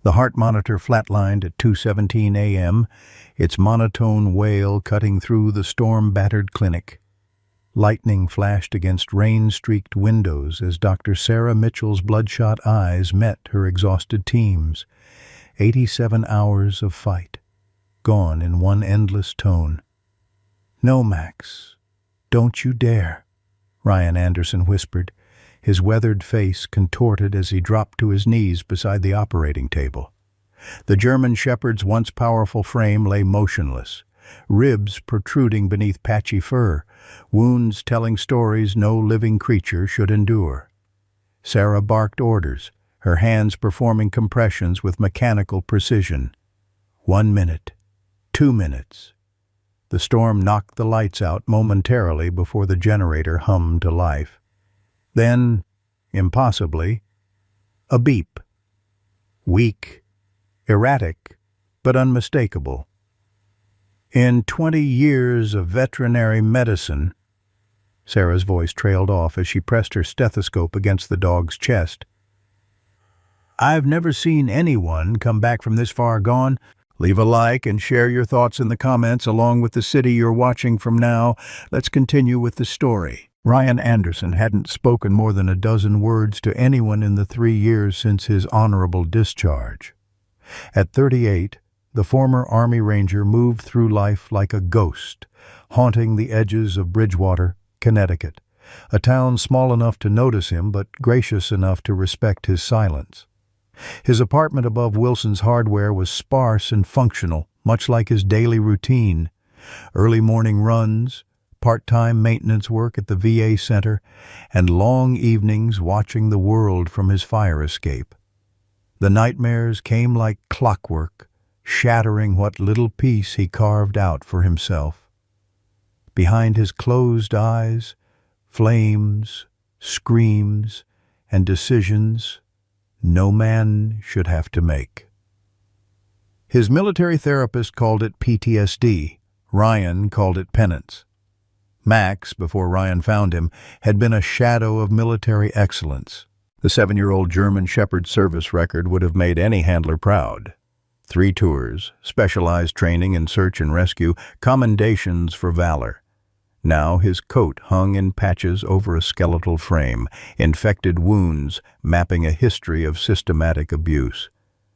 The heart monitor flatlined at 2:17 a.m., its monotone wail cutting through the storm-battered clinic. Lightning flashed against rain-streaked windows as Dr. Sarah Mitchell's bloodshot eyes met her exhausted team's. 87 hours of fight, gone in one endless tone. "No, Max, don't you dare," Ryan Anderson whispered, his weathered face contorted as he dropped to his knees beside the operating table. The German shepherd's once powerful frame lay motionless, ribs protruding beneath patchy fur, wounds telling stories no living creature should endure. Sarah barked orders, her hands performing compressions with mechanical precision. 1 minute, 2 minutes. The storm knocked the lights out momentarily before the generator hummed to life. Then, impossibly, a beep. Weak, erratic, but unmistakable. In 20 years of veterinary medicine, Sarah's voice trailed off as she pressed her stethoscope against the dog's chest, I've never seen anyone come back from this far gone. Leave a like and share your thoughts in the comments along with the city you're watching from now. Let's continue with the story. Ryan Anderson hadn't spoken more than a dozen words to anyone in the 3 years since his honorable discharge. At 38, the former Army Ranger moved through life like a ghost, haunting the edges of Bridgewater, Connecticut, a town small enough to notice him but gracious enough to respect his silence. His apartment above Wilson's Hardware was sparse and functional, much like his daily routine. Early morning runs, part-time maintenance work at the VA center, and long evenings watching the world from his fire escape. The nightmares came like clockwork, shattering what little peace he carved out for himself. Behind his closed eyes, flames, screams, and decisions no man should have to make. His military therapist called it PTSD. Ryan called it penance. Max, before Ryan found him, had been a shadow of military excellence. The 7-year-old German Shepherd service record would have made any handler proud. 3 tours, specialized training in search and rescue, commendations for valor. Now his coat hung in patches over a skeletal frame, infected wounds mapping a history of systematic abuse.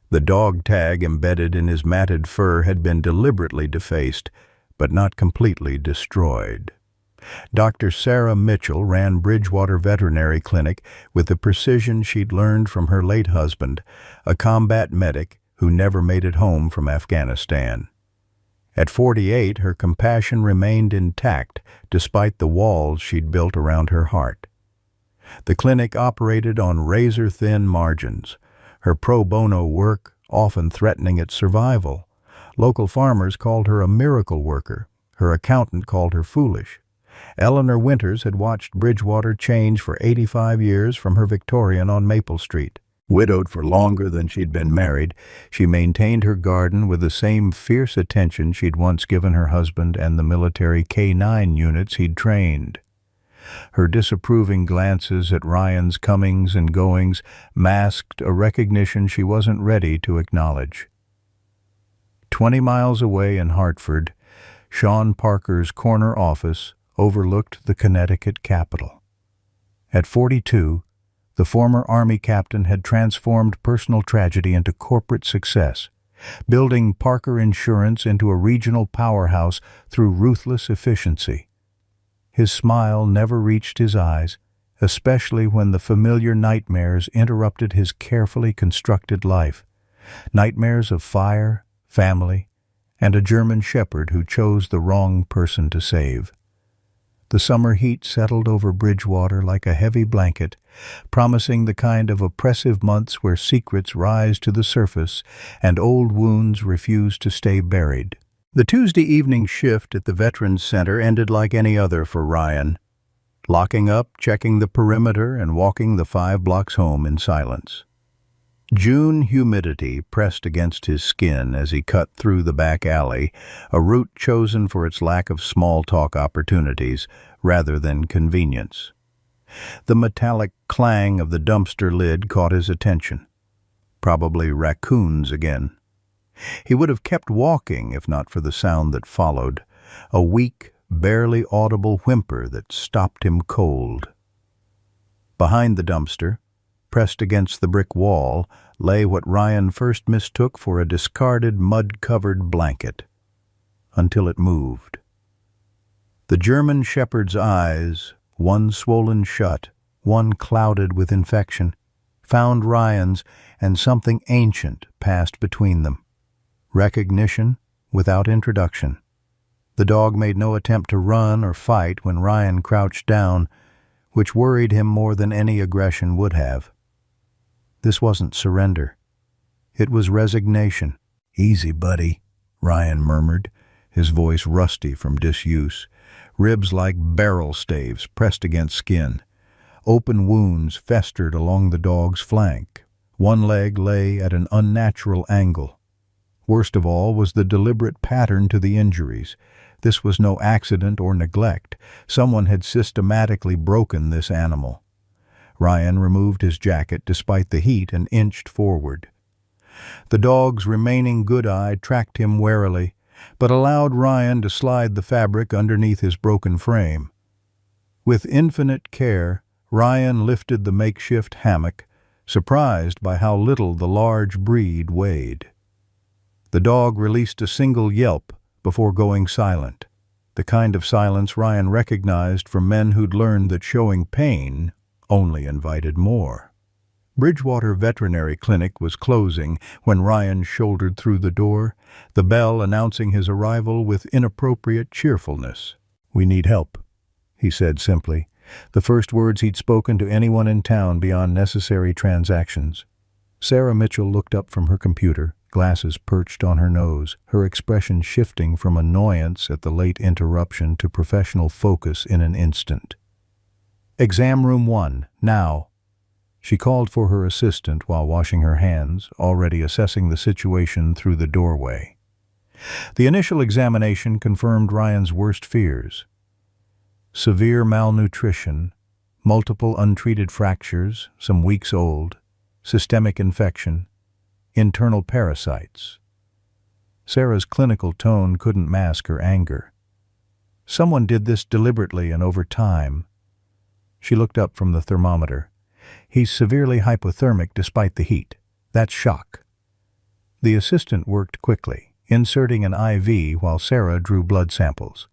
The dog tag embedded in his matted fur had been deliberately defaced, but not completely destroyed. Dr. Sarah Mitchell ran Bridgewater Veterinary Clinic with the precision she'd learned from her late husband, a combat medic who never made it home from Afghanistan. At 48, her compassion remained intact despite the walls she'd built around her heart. The clinic operated on razor-thin margins, her pro bono work often threatening its survival. Local farmers called her a miracle worker. Her accountant called her foolish. Eleanor Winters had watched Bridgewater change for 85 years from her Victorian on Maple Street. Widowed for longer than she'd been married, she maintained her garden with the same fierce attention she'd once given her husband and the military K-9 units he'd trained. Her disapproving glances at Ryan's comings and goings masked a recognition she wasn't ready to acknowledge. 20 miles away in Hartford, Sean Parker's corner office overlooked the Connecticut capital. At 42, the former Army captain had transformed personal tragedy into corporate success, building Parker Insurance into a regional powerhouse through ruthless efficiency. His smile never reached his eyes, especially when the familiar nightmares interrupted his carefully constructed life. Nightmares of fire, family, and a German shepherd who chose the wrong person to save. The summer heat settled over Bridgewater like a heavy blanket, promising the kind of oppressive months where secrets rise to the surface and old wounds refuse to stay buried. The Tuesday evening shift at the Veterans Center ended like any other for Ryan, locking up, checking the perimeter, and walking the 5 blocks home in silence. June humidity pressed against his skin as he cut through the back alley, a route chosen for its lack of small-talk opportunities rather than convenience. The metallic clang of the dumpster lid caught his attention. Probably raccoons again. He would have kept walking if not for the sound that followed, a weak, barely audible whimper that stopped him cold. Behind the dumpster, pressed against the brick wall, lay what Ryan first mistook for a discarded, mud-covered blanket, until it moved. The German shepherd's eyes, one swollen shut, one clouded with infection, found Ryan's, and something ancient passed between them. Recognition without introduction. The dog made no attempt to run or fight when Ryan crouched down, which worried him more than any aggression would have. This wasn't surrender. It was resignation. "Easy, buddy," Ryan murmured, his voice rusty from disuse, ribs like barrel staves pressed against skin. Open wounds festered along the dog's flank. One leg lay at an unnatural angle. Worst of all was the deliberate pattern to the injuries. This was no accident or neglect. Someone had systematically broken this animal. Ryan removed his jacket despite the heat and inched forward. The dog's remaining good eye tracked him warily, but allowed Ryan to slide the fabric underneath his broken frame. With infinite care, Ryan lifted the makeshift hammock, surprised by how little the large breed weighed. The dog released a single yelp before going silent, the kind of silence Ryan recognized from men who'd learned that showing pain only invited more. Bridgewater Veterinary Clinic was closing when Ryan shouldered through the door, the bell announcing his arrival with inappropriate cheerfulness. "We need help," he said simply, the first words he'd spoken to anyone in town beyond necessary transactions. Sarah Mitchell looked up from her computer, glasses perched on her nose, her expression shifting from annoyance at the late interruption to professional focus in an instant. "Exam room 1, now." She called for her assistant while washing her hands, already assessing the situation through the doorway. The initial examination confirmed Ryan's worst fears. Severe malnutrition, multiple untreated fractures, some weeks old, systemic infection, internal parasites. Sarah's clinical tone couldn't mask her anger. Someone did this deliberately and over time. She looked up from the thermometer. "He's severely hypothermic despite the heat. That's shock." The assistant worked quickly, inserting an IV while Sarah drew blood samples.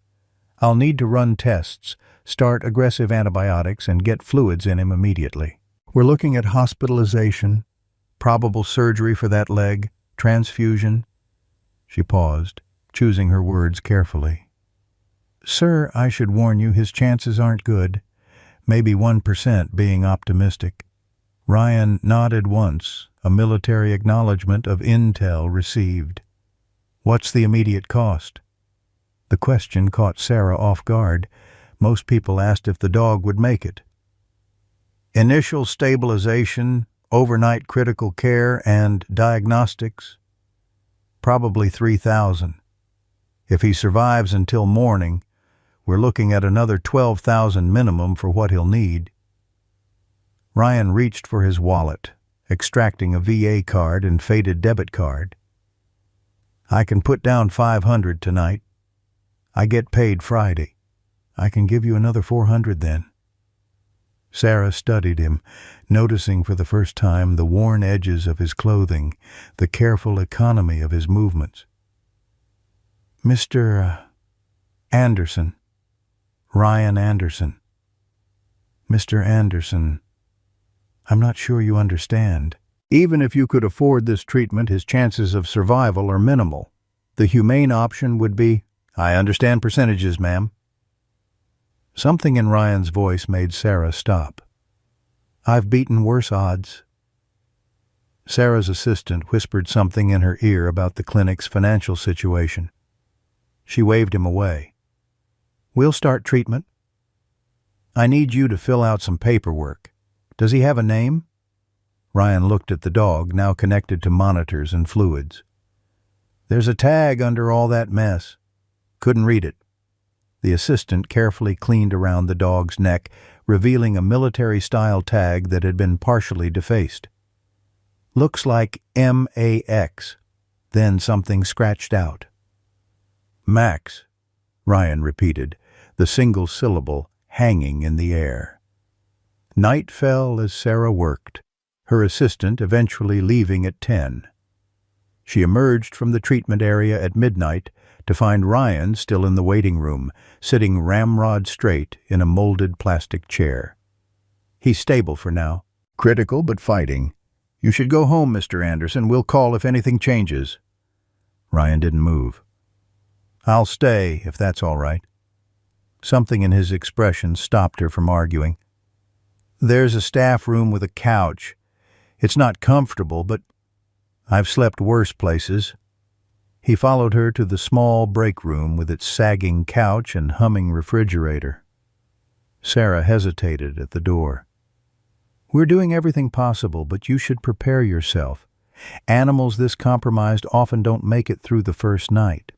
"I'll need to run tests, start aggressive antibiotics, and get fluids in him immediately. We're looking at hospitalization, probable surgery for that leg, transfusion." She paused, choosing her words carefully. "Sir, I should warn you, his chances aren't good. Maybe 1% being optimistic." Ryan nodded once, a military acknowledgement of intel received. "What's the immediate cost?" The question caught Sarah off guard. Most people asked if the dog would make it. "Initial stabilization, overnight critical care, and diagnostics. Probably $3,000. If he survives until morning, we're looking at another $12,000 minimum for what he'll need." Ryan reached for his wallet, extracting a VA card and faded debit card. "I can put down $500 tonight. I get paid Friday. I can give you another $400 then." Sarah studied him, noticing for the first time the worn edges of his clothing, the careful economy of his movements. "Mr. Anderson. Ryan Anderson." "Mr. Anderson, I'm not sure you understand. Even if you could afford this treatment, his chances of survival are minimal. The humane option would be—" "I understand percentages, ma'am." Something in Ryan's voice made Sarah stop. "I've beaten worse odds." Sarah's assistant whispered something in her ear about the clinic's financial situation. She waved him away. "We'll start treatment. I need you to fill out some paperwork. Does he have a name?" Ryan looked at the dog, now connected to monitors and fluids. "There's a tag under all that mess. Couldn't read it." The assistant carefully cleaned around the dog's neck, revealing a military-style tag that had been partially defaced. Looks like M-A-X. Then something scratched out. Max, Ryan repeated, the single syllable hanging in the air. Night fell as Sarah worked, her assistant eventually leaving at 10. She emerged from the treatment area at midnight to find Ryan still in the waiting room, sitting ramrod straight in a molded plastic chair. He's stable for now. Critical but fighting. You should go home, Mr. Anderson. We'll call if anything changes. Ryan didn't move. I'll stay, if that's all right. Something in his expression stopped her from arguing. There's a staff room with a couch. It's not comfortable, but I've slept worse places. He followed her to the small break room with its sagging couch and humming refrigerator. Sarah hesitated at the door. We're doing everything possible, but you should prepare yourself. Animals this compromised often don't make it through the first night.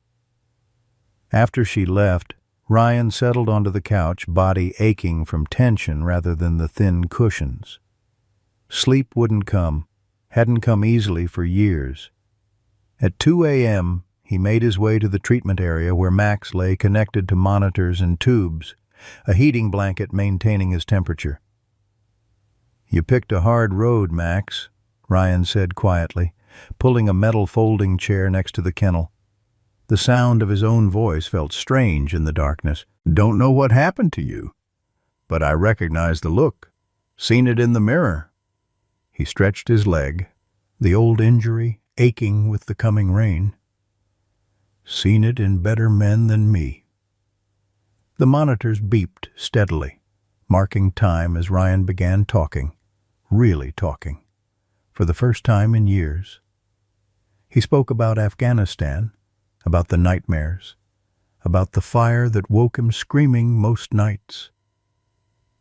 After she left, Ryan settled onto the couch, body aching from tension rather than the thin cushions. Sleep wouldn't come, hadn't come easily for years. At 2 a.m., he made his way to the treatment area where Max lay connected to monitors and tubes, a heating blanket maintaining his temperature. You picked a hard road, Max, Ryan said quietly, pulling a metal folding chair next to the kennel. The sound of his own voice felt strange in the darkness. Don't know what happened to you, but I recognize the look. Seen it in the mirror. He stretched his leg, the old injury aching with the coming rain. Seen it in better men than me. The monitors beeped steadily, marking time as Ryan began talking, really talking, for the first time in years. He spoke about Afghanistan, about the nightmares, about the fire that woke him screaming most nights.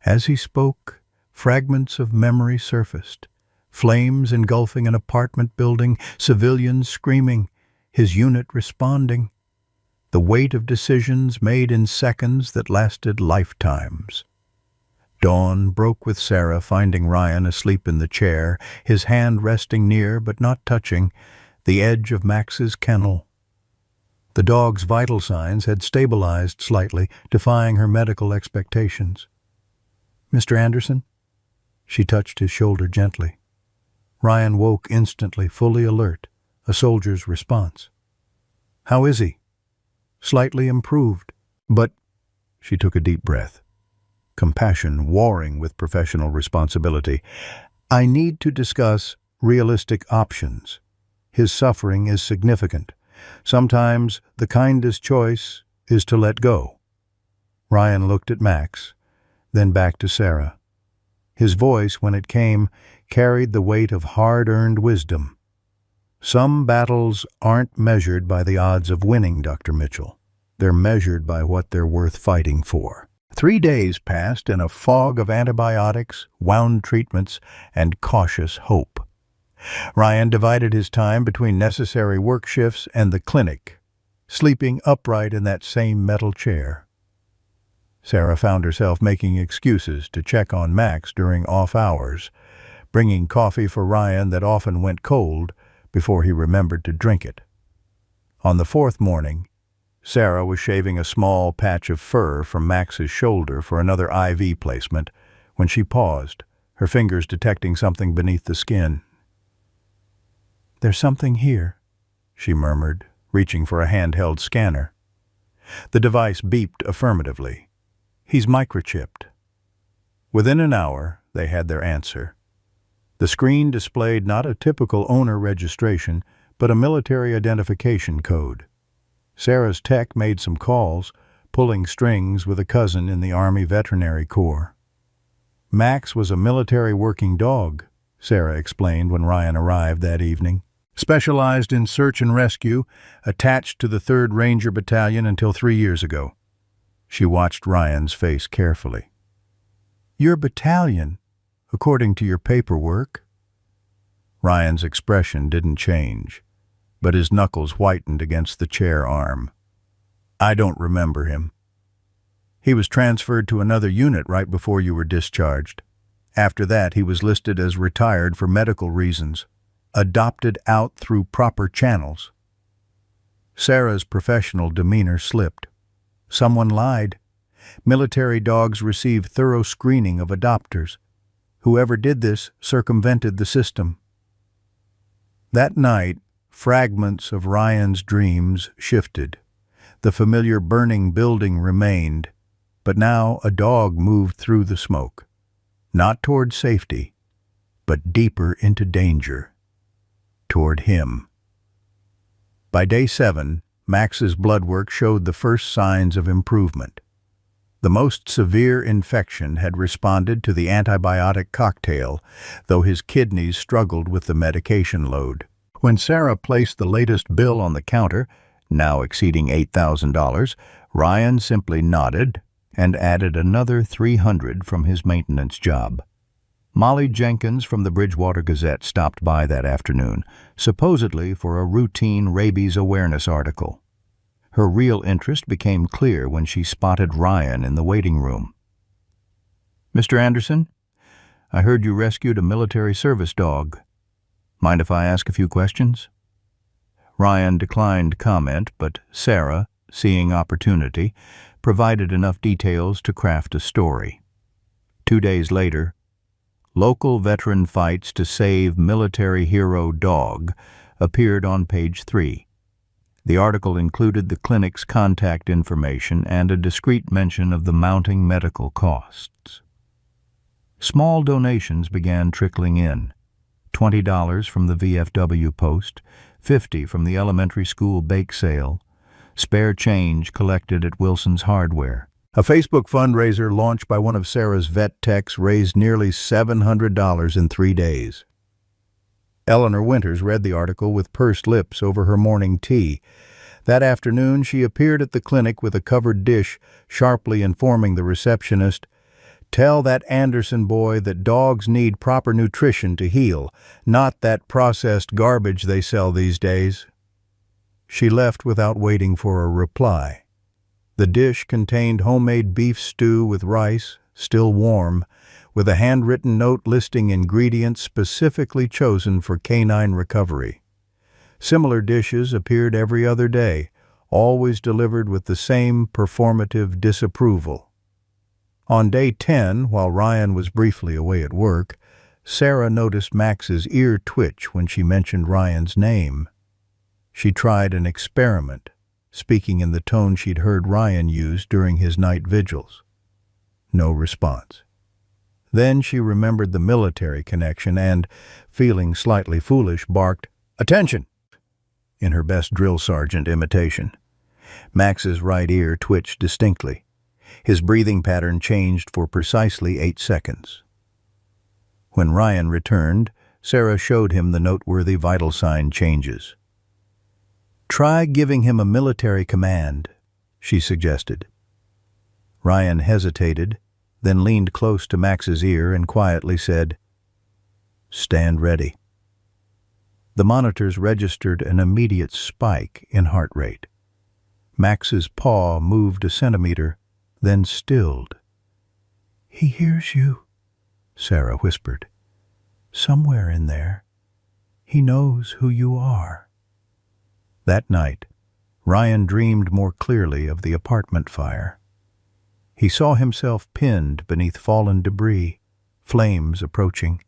As he spoke, fragments of memory surfaced, flames engulfing an apartment building, civilians screaming, his unit responding, the weight of decisions made in seconds that lasted lifetimes. Dawn broke with Sarah finding Ryan asleep in the chair, his hand resting near but not touching the edge of Max's kennel. The dog's vital signs had stabilized slightly, defying her medical expectations. Mr. Anderson? She touched his shoulder gently. Ryan woke instantly, fully alert, a soldier's response. How is he? Slightly improved, but... She took a deep breath, compassion warring with professional responsibility. I need to discuss realistic options. His suffering is significant. Sometimes the kindest choice is to let go. Ryan looked at Max, then back to Sarah. His voice, when it came, carried the weight of hard-earned wisdom. Some battles aren't measured by the odds of winning, Dr. Mitchell. They're measured by what they're worth fighting for. 3 days passed in a fog of antibiotics, wound treatments, and cautious hope. Ryan divided his time between necessary work shifts and the clinic, sleeping upright in that same metal chair. Sarah found herself making excuses to check on Max during off hours, bringing coffee for Ryan that often went cold before he remembered to drink it. On the 4th morning, Sarah was shaving a small patch of fur from Max's shoulder for another IV placement when she paused, her fingers detecting something beneath the skin. There's something here, she murmured, reaching for a handheld scanner. The device beeped affirmatively. He's microchipped. Within an hour, they had their answer. The screen displayed not a typical owner registration, but a military identification code. Sarah's tech made some calls, pulling strings with a cousin in the Army Veterinary Corps. Max was a military working dog, Sarah explained when Ryan arrived that evening. Specialized in search and rescue, attached to the 3rd Ranger Battalion until 3 years ago. She watched Ryan's face carefully. Your battalion, according to your paperwork? Ryan's expression didn't change, but his knuckles whitened against the chair arm. I don't remember him. He was transferred to another unit right before you were discharged. After that, he was listed as retired for medical reasons. adopted out through proper channels. Sarah's professional demeanor slipped. Someone lied. Military dogs receive thorough screening of adopters. Whoever did this circumvented the system. That night, fragments of Ryan's dreams shifted. The familiar burning building remained, but now a dog moved through the smoke, not toward safety, but deeper into danger, toward him. By day 7, Max's blood work showed the first signs of improvement. The most severe infection had responded to the antibiotic cocktail, though his kidneys struggled with the medication load. When Sarah placed the latest bill on the counter, now exceeding $8,000, Ryan simply nodded and added another $300 from his maintenance job. Molly Jenkins from the Bridgewater Gazette stopped by that afternoon, supposedly for a routine rabies awareness article. Her real interest became clear when she spotted Ryan in the waiting room. "Mr. Anderson, I heard you rescued a military service dog. Mind if I ask a few questions?" Ryan declined comment, but Sarah, seeing opportunity, provided enough details to craft a story. 2 days later, "Local veteran fights to save military hero dog" appeared on page 3. The article included the clinic's contact information and a discreet mention of the mounting medical costs. Small donations began trickling in. $20 from the VFW post, $50 from the elementary school bake sale, spare change collected at Wilson's Hardware. A Facebook fundraiser launched by one of Sarah's vet techs raised nearly $700 in 3 days. Eleanor Winters read the article with pursed lips over her morning tea. That afternoon, she appeared at the clinic with a covered dish, sharply informing the receptionist, "Tell that Anderson boy that dogs need proper nutrition to heal, not that processed garbage they sell these days." She left without waiting for a reply. The dish contained homemade beef stew with rice, still warm, with a handwritten note listing ingredients specifically chosen for canine recovery. Similar dishes appeared every other day, always delivered with the same performative disapproval. On day 10, while Ryan was briefly away at work, Sarah noticed Max's ear twitch when she mentioned Ryan's name. She tried an experiment, speaking in the tone she'd heard Ryan use during his night vigils. No response. Then she remembered the military connection and, feeling slightly foolish, barked, "Attention!" in her best drill sergeant imitation. Max's right ear twitched distinctly. His breathing pattern changed for precisely 8 seconds. When Ryan returned, Sarah showed him the noteworthy vital sign changes. "Try giving him a military command," she suggested. Ryan hesitated, then leaned close to Max's ear and quietly said, "Stand ready." The monitors registered an immediate spike in heart rate. Max's paw moved a centimeter, then stilled. "He hears you," Sarah whispered. "Somewhere in there. He knows who you are." That night, Ryan dreamed more clearly of the apartment fire. He saw himself pinned beneath fallen debris, flames approaching,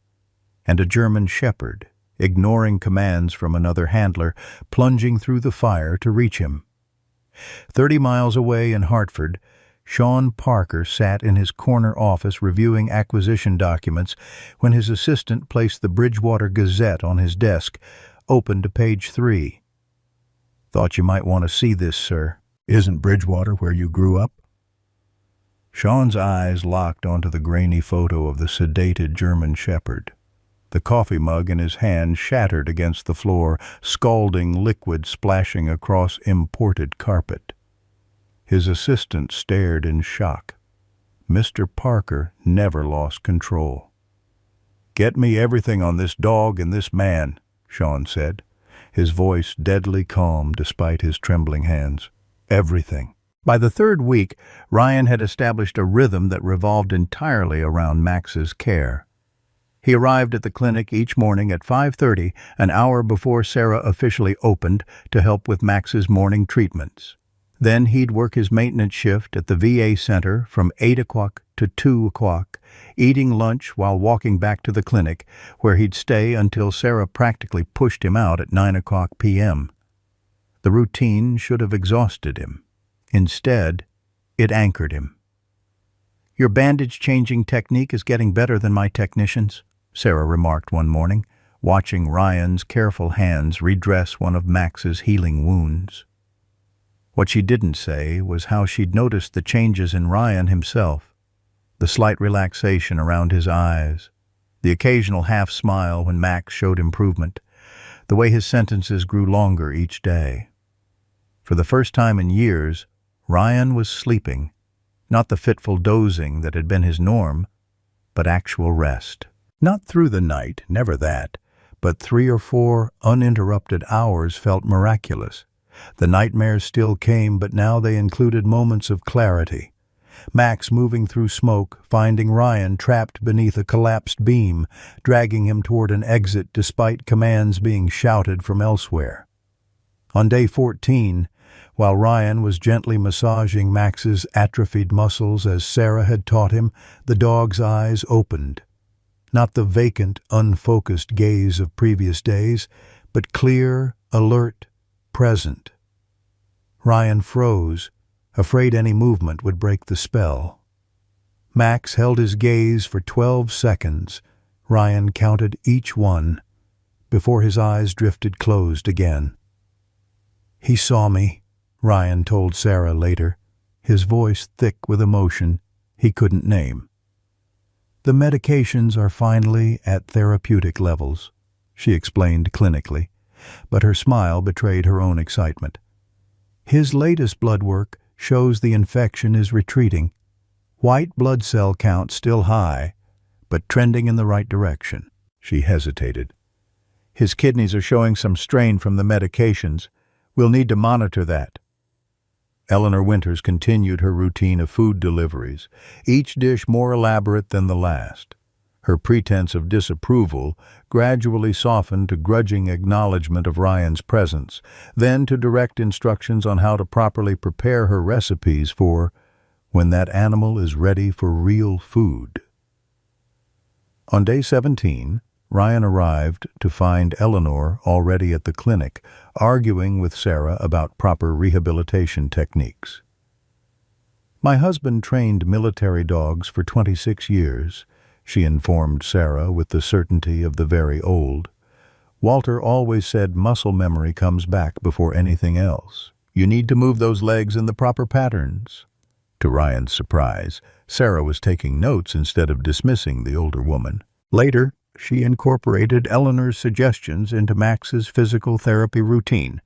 and a German shepherd, ignoring commands from another handler, plunging through the fire to reach him. 30 miles away in Hartford, Sean Parker sat in his corner office reviewing acquisition documents when his assistant placed the Bridgewater Gazette on his desk, open to page 3. "Thought you might want to see this, sir. Isn't Bridgewater where you grew up?" Sean's eyes locked onto the grainy photo of the sedated German shepherd. The coffee mug in his hand shattered against the floor, scalding liquid splashing across imported carpet. His assistant stared in shock. Mr. Parker never lost control. "Get me everything on this dog and this man," Sean said, his voice deadly calm despite his trembling hands. "Everything." By the 3rd week, Ryan had established a rhythm that revolved entirely around Max's care. He arrived at the clinic each morning at 5:30, an hour before Sarah officially opened, to help with Max's morning treatments. Then he'd work his maintenance shift at the VA center from 8 o'clock to 2 o'clock, eating lunch while walking back to the clinic, where he'd stay until Sarah practically pushed him out at 9 o'clock p.m. The routine should have exhausted him. Instead, it anchored him. "Your bandage-changing technique is getting better than my technician's," Sarah remarked one morning, watching Ryan's careful hands redress one of Max's healing wounds. What she didn't say was how she'd noticed the changes in Ryan himself, the slight relaxation around his eyes, the occasional half-smile when Max showed improvement, the way his sentences grew longer each day. For the first time in years, Ryan was sleeping, not the fitful dozing that had been his norm, but actual rest. Not through the night, never that, but 3 or 4 uninterrupted hours felt miraculous. The nightmares still came, but now they included moments of clarity. Max moving through smoke, finding Ryan trapped beneath a collapsed beam, dragging him toward an exit despite commands being shouted from elsewhere. On day 14, while Ryan was gently massaging Max's atrophied muscles as Sarah had taught him, the dog's eyes opened. Not the vacant, unfocused gaze of previous days, but clear, alert, present. Ryan froze, afraid any movement would break the spell. Max held his gaze for 12 seconds. Ryan counted each one, before his eyes drifted closed again. "He saw me," Ryan told Sarah later, his voice thick with emotion he couldn't name. "The medications are finally at therapeutic levels," she explained clinically, but her smile betrayed her own excitement. "His latest blood work shows the infection is retreating. White blood cell count still high, but trending in the right direction." She hesitated. "His kidneys are showing some strain from the medications. We'll need to monitor that." Eleanor Winters continued her routine of food deliveries, each dish more elaborate than the last. Her pretense of disapproval gradually softened to grudging acknowledgement of Ryan's presence, then to direct instructions on how to properly prepare her recipes for when that animal is ready for real food. On day 17, Ryan arrived to find Eleanor already at the clinic, arguing with Sarah about proper rehabilitation techniques. "My husband trained military dogs for 26 years, she informed Sarah with the certainty of the very old. "Walter always said muscle memory comes back before anything else. You need to move those legs in the proper patterns." To Ryan's surprise, Sarah was taking notes instead of dismissing the older woman. Later, she incorporated Eleanor's suggestions into Max's physical therapy routine,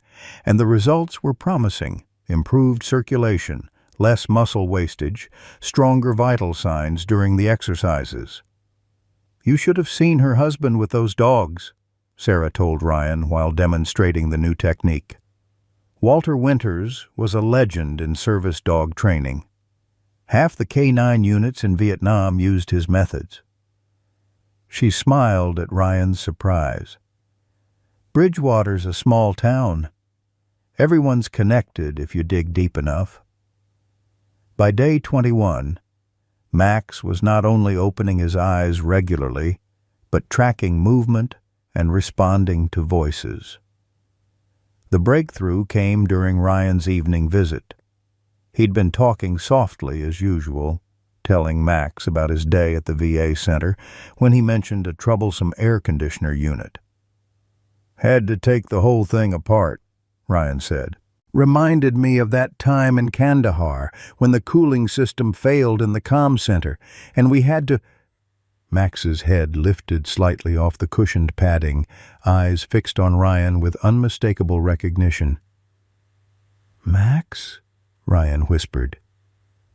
and the results were promising: improved circulation, less muscle wastage, stronger vital signs during the exercises. "You should have seen her husband with those dogs," Sarah told Ryan while demonstrating the new technique. Walter Winters was a legend in service dog training. Half the K9 units in Vietnam used his methods. She smiled at Ryan's surprise. "Bridgewater's a small town. Everyone's connected if you dig deep enough." By day 21, Max was not only opening his eyes regularly, but tracking movement and responding to voices. The breakthrough came during Ryan's evening visit. He'd been talking softly as usual, telling Max about his day at the VA center when he mentioned a troublesome air conditioner unit. "Had to take the whole thing apart," Ryan said. "Reminded me of that time in Kandahar when the cooling system failed in the comm center, and we had to—" Max's head lifted slightly off the cushioned padding, eyes fixed on Ryan with unmistakable recognition. "Max?" Ryan whispered.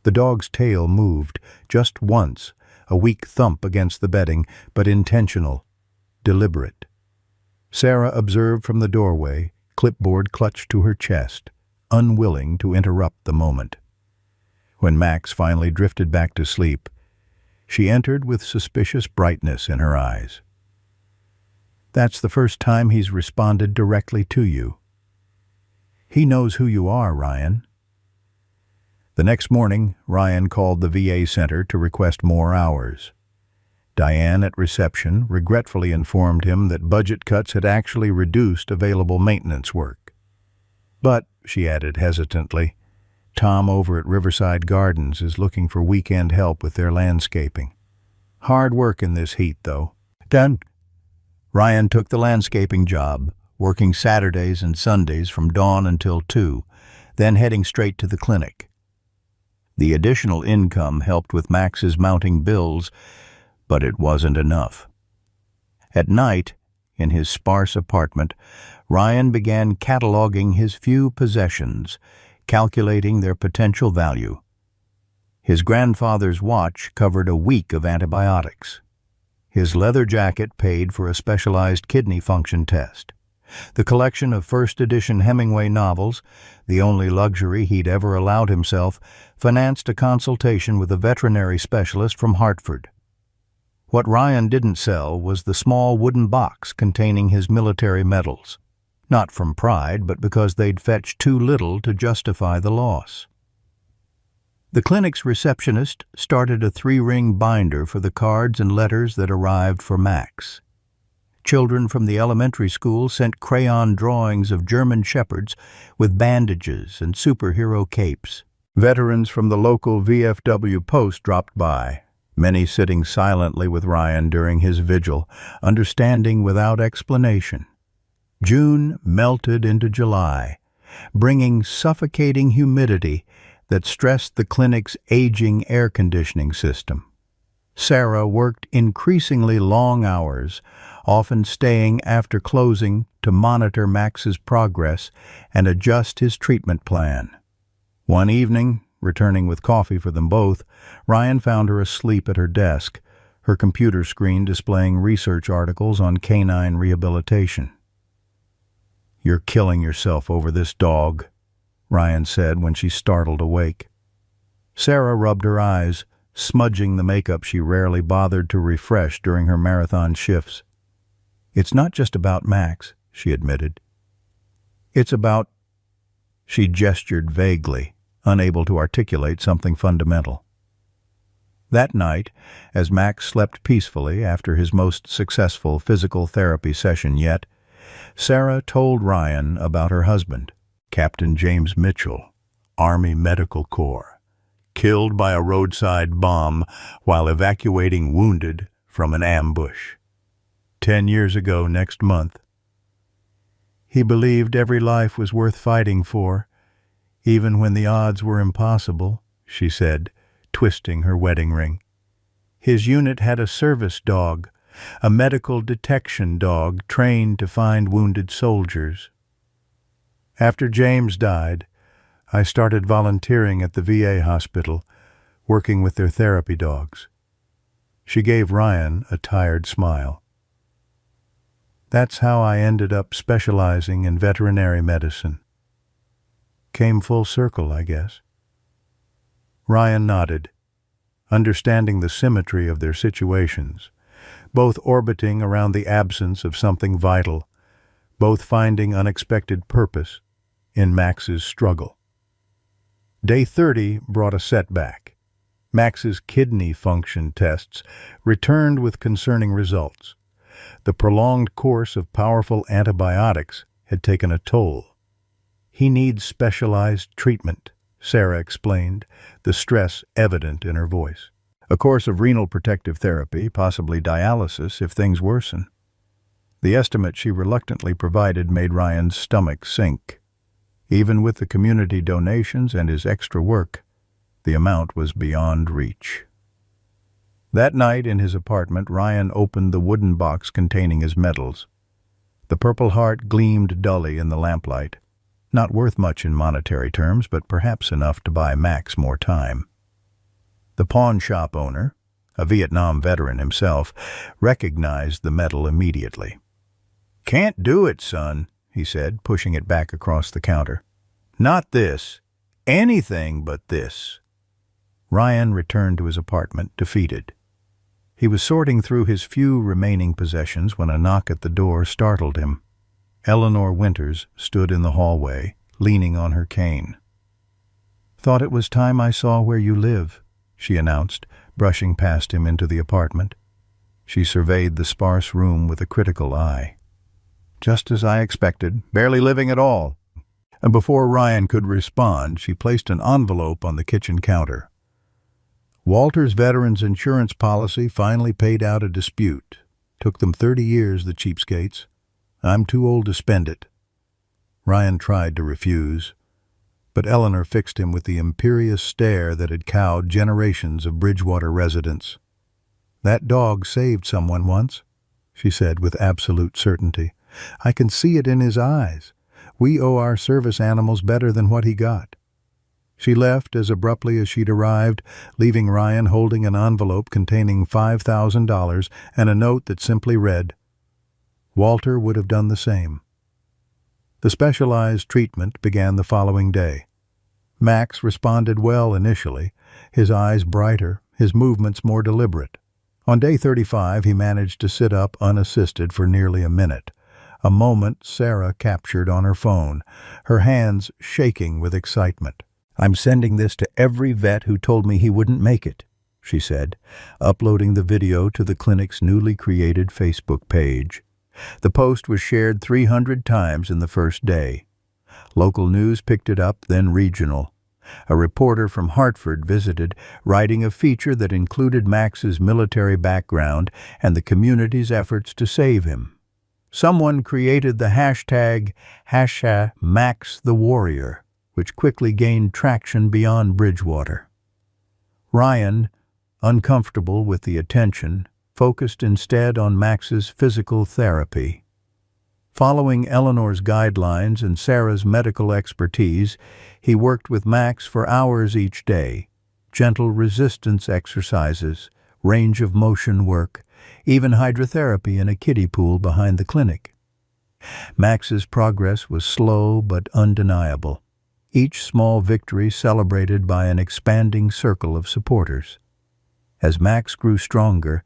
The dog's tail moved, just once, a weak thump against the bedding, but intentional, deliberate. Sarah observed from the doorway, clipboard clutched to her chest, unwilling to interrupt the moment. When Max finally drifted back to sleep, She entered with suspicious brightness in her eyes. "That's the first time he's responded directly to you. He knows who you are, Ryan." The next morning, Ryan called the VA center to request more hours. Diane at reception regretfully informed him that budget cuts had actually reduced available maintenance work. "But," she added hesitantly, "Tom over at Riverside Gardens is looking for weekend help with their landscaping. Hard work in this heat, though." Done. Ryan took the landscaping job, working Saturdays and Sundays from dawn until 2, then heading straight to the clinic. The additional income helped with Max's mounting bills, but it wasn't enough. At night, in his sparse apartment, Ryan began cataloging his few possessions, calculating their potential value. His grandfather's watch covered a week of antibiotics. His leather jacket paid for a specialized kidney function test. The collection of first-edition Hemingway novels, the only luxury he'd ever allowed himself, financed a consultation with a veterinary specialist from Hartford. What Ryan didn't sell was the small wooden box containing his military medals, not from pride, but because they'd fetched too little to justify the loss. The clinic's receptionist started a 3-ring binder for the cards and letters that arrived for Max. Children from the elementary school sent crayon drawings of German shepherds with bandages and superhero capes. Veterans from the local VFW post dropped by, many sitting silently with Ryan during his vigil, understanding without explanation. June melted into July, bringing suffocating humidity that stressed the clinic's aging air conditioning system. Sarah worked increasingly long hours, often staying after closing to monitor Max's progress and adjust his treatment plan. One evening, returning with coffee for them both, Ryan found her asleep at her desk, her computer screen displaying research articles on canine rehabilitation. "You're killing yourself over this dog," Ryan said when she startled awake. Sarah rubbed her eyes, smudging the makeup she rarely bothered to refresh during her marathon shifts. "It's not just about Max," she admitted. "It's about—" She gestured vaguely, unable to articulate something fundamental. That night, as Max slept peacefully after his most successful physical therapy session yet, Sarah told Ryan about her husband, Captain James Mitchell, Army Medical Corps, killed by a roadside bomb while evacuating wounded from an ambush. 10 years ago next month. "He believed every life was worth fighting for, even when the odds were impossible," she said, twisting her wedding ring. "His unit had a service dog, a medical detection dog trained to find wounded soldiers. After James died, I started volunteering at the VA hospital, working with their therapy dogs." She gave Ryan a tired smile. "That's how I ended up specializing in veterinary medicine. Came full circle, I guess." Ryan nodded, understanding the symmetry of their situations, both orbiting around the absence of something vital, both finding unexpected purpose in Max's struggle. Day 30 brought a setback. Max's kidney function tests returned with concerning results. The prolonged course of powerful antibiotics had taken a toll. "He needs specialized treatment," Sarah explained, the stress evident in her voice. "A course of renal protective therapy, possibly dialysis if things worsen." The estimate she reluctantly provided made Ryan's stomach sink. Even with the community donations and his extra work, the amount was beyond reach. That night in his apartment, Ryan opened the wooden box containing his medals. The Purple Heart gleamed dully in the lamplight. Not worth much in monetary terms, but perhaps enough to buy Max more time. The pawn shop owner, a Vietnam veteran himself, recognized the medal immediately. "Can't do it, son," he said, pushing it back across the counter. "Not this. Anything but this." Ryan returned to his apartment, defeated. He was sorting through his few remaining possessions when a knock at the door startled him. Eleanor Winters stood in the hallway, leaning on her cane. "Thought it was time I saw where you live," she announced, brushing past him into the apartment. She surveyed the sparse room with a critical eye. "Just as I expected, barely living at all." And before Ryan could respond, she placed an envelope on the kitchen counter. "Walter's veterans insurance policy finally paid out a dispute. Took them 30 years, the cheapskates. I'm too old to spend it." Ryan tried to refuse, but Eleanor fixed him with the imperious stare that had cowed generations of Bridgewater residents. "That dog saved someone once," she said with absolute certainty. "I can see it in his eyes. We owe our service animals better than what he got." She left as abruptly as she'd arrived, leaving Ryan holding an envelope containing $5,000 and a note that simply read, "Walter would have done the same." The specialized treatment began the following day. Max responded well initially, his eyes brighter, his movements more deliberate. On day 35, he managed to sit up unassisted for nearly a minute, a moment Sarah captured on her phone, her hands shaking with excitement. "I'm sending this to every vet who told me he wouldn't make it," she said, uploading the video to the clinic's newly created Facebook page. The post was shared 300 times in the first day. Local news picked it up, then regional. A reporter from Hartford visited, writing a feature that included Max's military background and the community's efforts to save him. Someone created the hashtag #MaxTheWarrior, which quickly gained traction beyond Bridgewater. Ryan, uncomfortable with the attention, focused instead on Max's physical therapy. Following Eleanor's guidelines and Sarah's medical expertise, he worked with Max for hours each day. Gentle resistance exercises, range of motion work, even hydrotherapy in a kiddie pool behind the clinic. Max's progress was slow but undeniable, each small victory celebrated by an expanding circle of supporters. As Max grew stronger,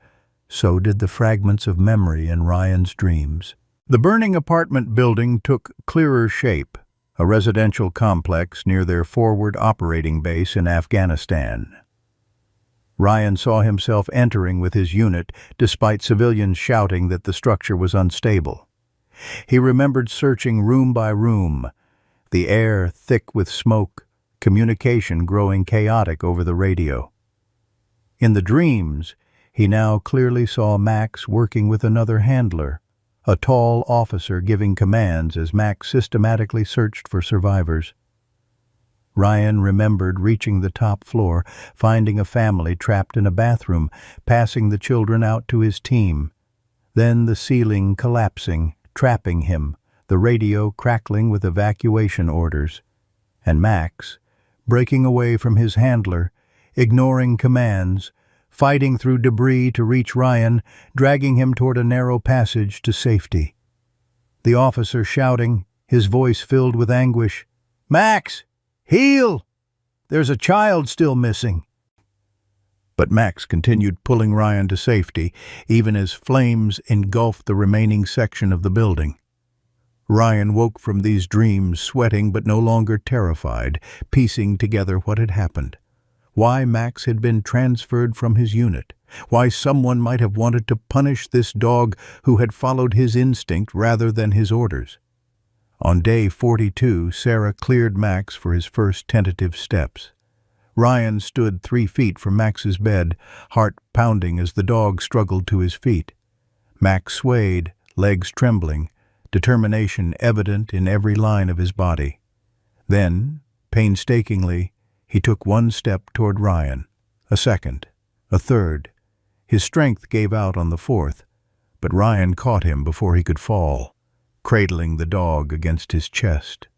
so did the fragments of memory in Ryan's dreams. The burning apartment building took clearer shape, a residential complex near their forward operating base in Afghanistan. Ryan saw himself entering with his unit, despite civilians shouting that the structure was unstable. He remembered searching room by room, the air thick with smoke, communication growing chaotic over the radio. In the dreams, he now clearly saw Max working with another handler, a tall officer giving commands as Max systematically searched for survivors. Ryan remembered reaching the top floor, finding a family trapped in a bathroom, passing the children out to his team. Then the ceiling collapsing, trapping him, the radio crackling with evacuation orders. And Max, breaking away from his handler, ignoring commands, fighting through debris to reach Ryan, dragging him toward a narrow passage to safety. The officer shouting, his voice filled with anguish, "Max! Heal! There's a child still missing." But Max continued pulling Ryan to safety, even as flames engulfed the remaining section of the building. Ryan woke from these dreams sweating but no longer terrified, piecing together what had happened. Why Max had been transferred from his unit, why someone might have wanted to punish this dog who had followed his instinct rather than his orders. On day 42, Sarah cleared Max for his first tentative steps. Ryan stood 3 feet from Max's bed, heart pounding as the dog struggled to his feet. Max swayed, legs trembling, determination evident in every line of his body. Then, painstakingly, he took one step toward Ryan, a second, a third. His strength gave out on the fourth, but Ryan caught him before he could fall, cradling the dog against his chest.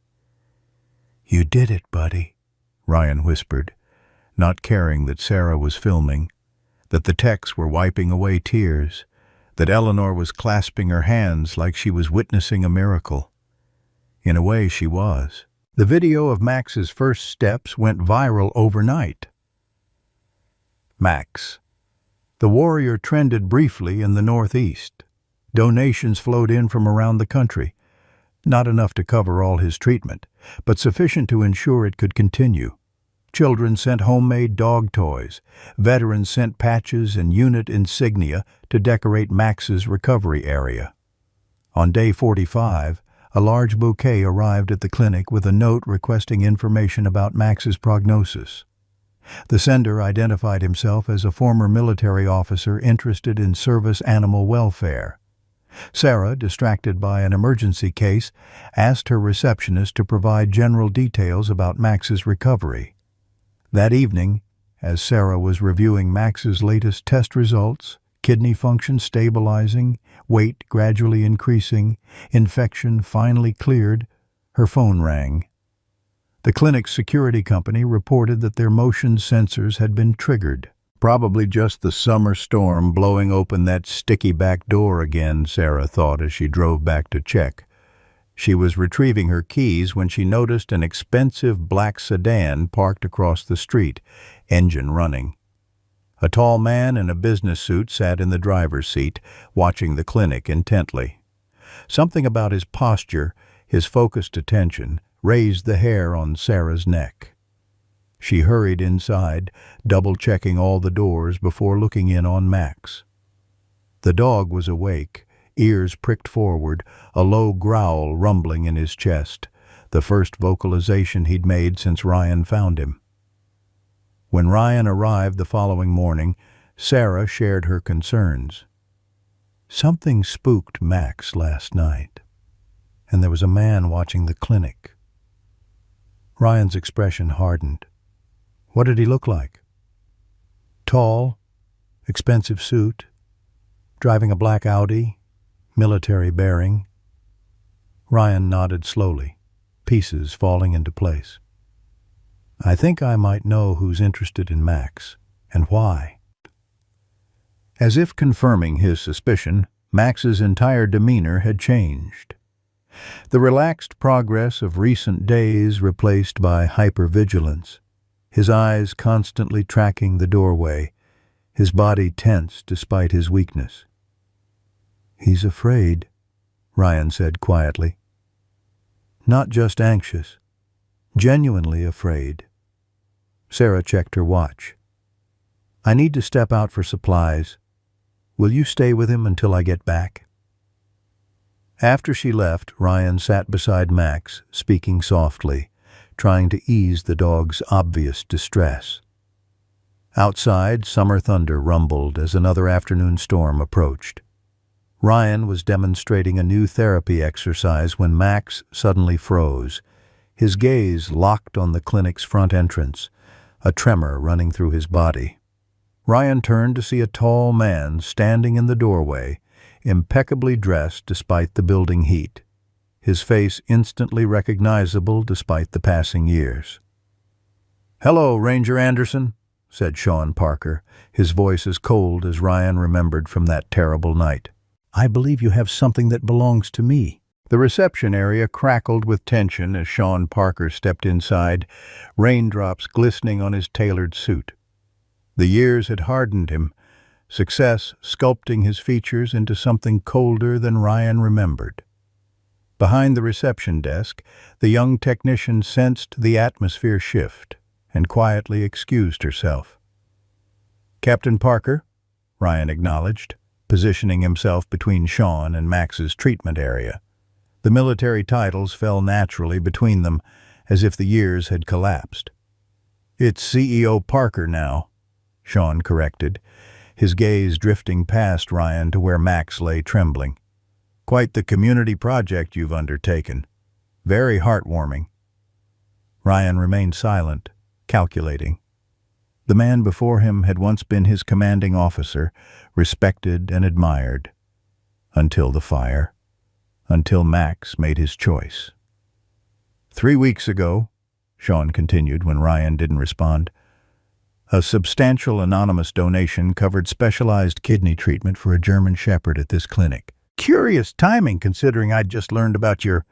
"You did it, buddy," Ryan whispered, not caring that Sarah was filming, that the techs were wiping away tears, that Eleanor was clasping her hands like she was witnessing a miracle. In a way, she was. The video of Max's first steps went viral overnight. Max, The warrior trended briefly in the northeast. Donations flowed in from around the country, not enough to cover all his treatment, but sufficient to ensure it could continue. Children sent homemade dog toys. Veterans sent patches and unit insignia to decorate Max's recovery area. On day 45, a large bouquet arrived at the clinic with a note requesting information about Max's prognosis. The sender identified himself as a former military officer interested in service animal welfare. Sarah, distracted by an emergency case, asked her receptionist to provide general details about Max's recovery. That evening, as Sarah was reviewing Max's latest test results, kidney function stabilizing, weight gradually increasing, infection finally cleared, her phone rang. The clinic's security company reported that their motion sensors had been triggered. Probably just the summer storm blowing open that sticky back door again, Sarah thought as she drove back to check. She was retrieving her keys when she noticed an expensive black sedan parked across the street, engine running. A tall man in a business suit sat in the driver's seat, watching the clinic intently. Something about his posture, his focused attention, raised the hair on Sarah's neck. She hurried inside, double-checking all the doors before looking in on Max. The dog was awake, ears pricked forward, a low growl rumbling in his chest, the first vocalization he'd made since Ryan found him. When Ryan arrived the following morning, Sarah shared her concerns. Something spooked Max last night, and there was a man watching the clinic. Ryan's expression hardened. What did he look like? Tall, expensive suit, driving a black Audi, military bearing. Ryan nodded slowly, pieces falling into place. I think I might know who's interested in Max, and why. As if confirming his suspicion, Max's entire demeanor had changed. The relaxed progress of recent days replaced by hypervigilance, his eyes constantly tracking the doorway, his body tense despite his weakness. He's afraid, Ryan said quietly. Not just anxious, genuinely afraid. Sarah checked her watch. I need to step out for supplies. Will you stay with him until I get back? After she left, Ryan sat beside Max, speaking softly, trying to ease the dog's obvious distress. Outside, summer thunder rumbled as another afternoon storm approached. Ryan was demonstrating a new therapy exercise when Max suddenly froze, his gaze locked on the clinic's front entrance, a tremor running through his body. Ryan turned to see a tall man standing in the doorway, impeccably dressed despite the building heat, his face instantly recognizable despite the passing years. "Hello, Ranger Anderson," said Sean Parker, his voice as cold as Ryan remembered from that terrible night. "I believe you have something that belongs to me." The reception area crackled with tension as Sean Parker stepped inside, raindrops glistening on his tailored suit. The years had hardened him, success sculpting his features into something colder than Ryan remembered. Behind the reception desk, the young technician sensed the atmosphere shift and quietly excused herself. "Captain Parker," Ryan acknowledged, positioning himself between Sean and Max's treatment area. The military titles fell naturally between them, as if the years had collapsed. "It's CEO Parker now," Sean corrected, his gaze drifting past Ryan to where Max lay trembling. "Quite the community project you've undertaken. Very heartwarming." Ryan remained silent, calculating. The man before him had once been his commanding officer, respected and admired. Until the fire. Until Max made his choice. 3 weeks ago, Sean continued when Ryan didn't respond, a substantial anonymous donation covered specialized kidney treatment for a German Shepherd at this clinic. Curious timing considering I'd just learned about your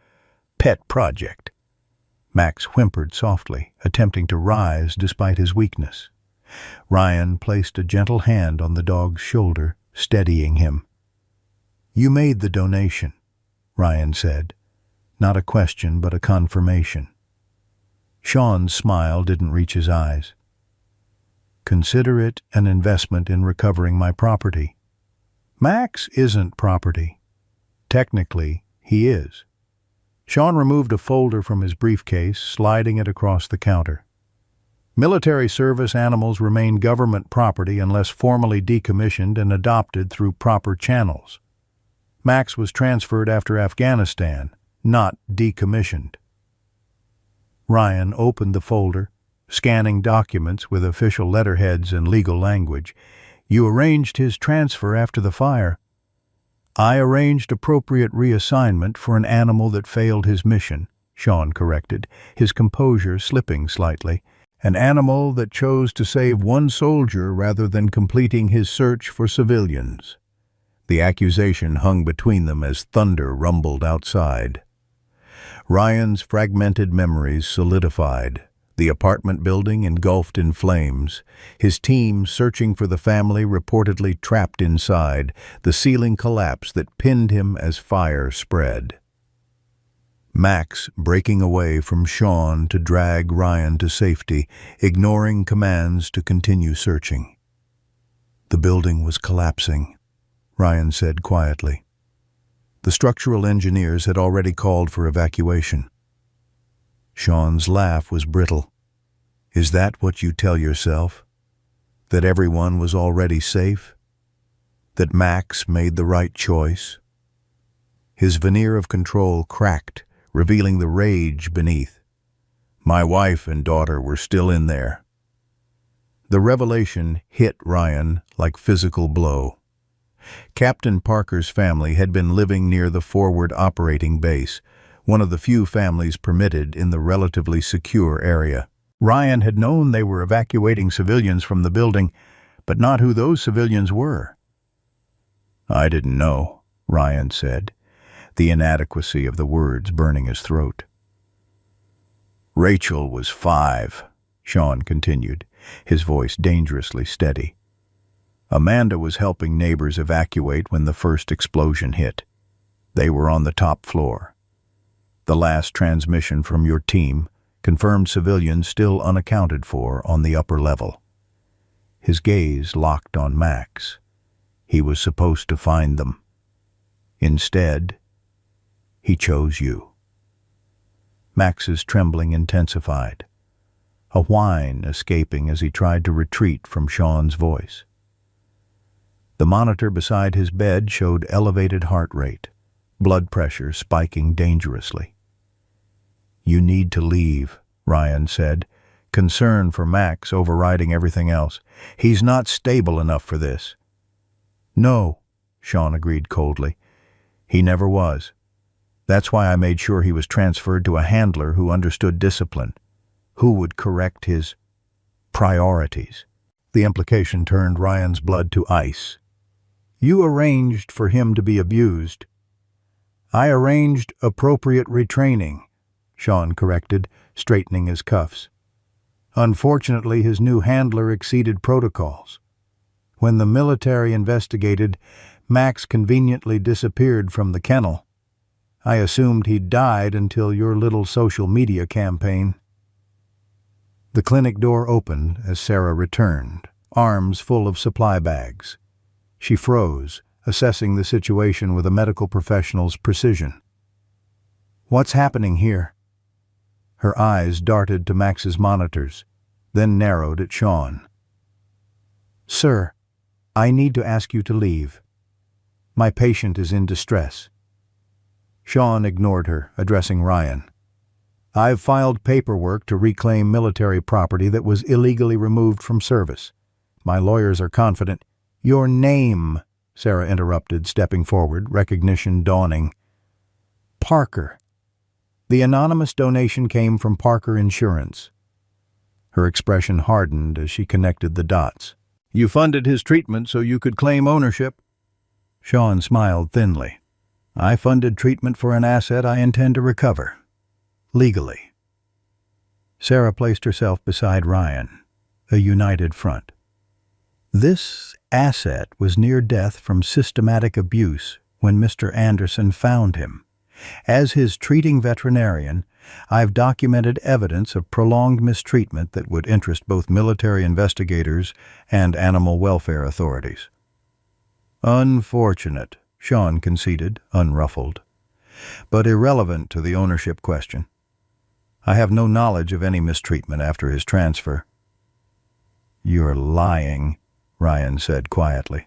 pet project. Max whimpered softly, attempting to rise despite his weakness. Ryan placed a gentle hand on the dog's shoulder, steadying him. "You made the donation," Ryan said. Not a question, but a confirmation. Sean's smile didn't reach his eyes. "Consider it an investment in recovering my property." "Max isn't property." "Technically, he is." Sean removed a folder from his briefcase, sliding it across the counter. "Military service animals remain government property unless formally decommissioned and adopted through proper channels. Max was transferred after Afghanistan, not decommissioned." Ryan opened the folder, scanning documents with official letterheads and legal language. "You arranged his transfer after the fire." "I arranged appropriate reassignment for an animal that failed his mission," Sean corrected, his composure slipping slightly. "An animal that chose to save one soldier rather than completing his search for civilians." The accusation hung between them as thunder rumbled outside. Ryan's fragmented memories solidified. The apartment building engulfed in flames, his team searching for the family reportedly trapped inside, the ceiling collapse that pinned him as fire spread. Max breaking away from Sean to drag Ryan to safety, ignoring commands to continue searching. "The building was collapsing," Ryan said quietly. The structural engineers had already called for evacuation. Sean's laugh was brittle. "Is that what you tell yourself? That everyone was already safe? That Max made the right choice?" His veneer of control cracked, revealing the rage beneath. "My wife and daughter were still in there." The revelation hit Ryan like physical blow. Captain Parker's family had been living near the forward operating base, one of the few families permitted in the relatively secure area. Ryan had known they were evacuating civilians from the building, but not who those civilians were. "I didn't know," Ryan said, the inadequacy of the words burning his throat. "Rachel was 5, Sean continued, his voice dangerously steady. "Amanda was helping neighbors evacuate when the first explosion hit. They were on the top floor. The last transmission from your team confirmed civilians still unaccounted for on the upper level." His gaze locked on Max. He was supposed to find them. Instead, he chose you. Max's trembling intensified, a whine escaping as he tried to retreat from Sean's voice. The monitor beside his bed showed elevated heart rate, blood pressure spiking dangerously. "You need to leave," Ryan said, concern for Max overriding everything else. "He's not stable enough for this." "No," Sean agreed coldly. "He never was. That's why I made sure he was transferred to a handler who understood discipline, who would correct his priorities." The implication turned Ryan's blood to ice. "You arranged for him to be abused." "I arranged appropriate retraining," Sean corrected, straightening his cuffs. "Unfortunately, his new handler exceeded protocols. When the military investigated, Max conveniently disappeared from the kennel. I assumed he'd died until your little social media campaign." The clinic door opened as Sarah returned, arms full of supply bags. She froze, assessing the situation with a medical professional's precision. "What's happening here?" Her eyes darted to Max's monitors, then narrowed at Sean. "Sir, I need to ask you to leave. My patient is in distress." Sean ignored her, addressing Ryan. "I've filed paperwork to reclaim military property that was illegally removed from service. My lawyers are confident—" "Your name," Sarah interrupted, stepping forward, recognition dawning. "Parker. The anonymous donation came from Parker Insurance." Her expression hardened as she connected the dots. "You funded his treatment so you could claim ownership." Sean smiled thinly. "I funded treatment for an asset I intend to recover. Legally." Sarah placed herself beside Ryan. a united front. This asset was near death from systematic abuse when Mr. Anderson found him. As his treating veterinarian, I've documented evidence of prolonged mistreatment that would interest both military investigators and animal welfare authorities. Unfortunate, Sean conceded, unruffled, but irrelevant to the ownership question. I have no knowledge of any mistreatment after his transfer. You're lying, Ryan said quietly.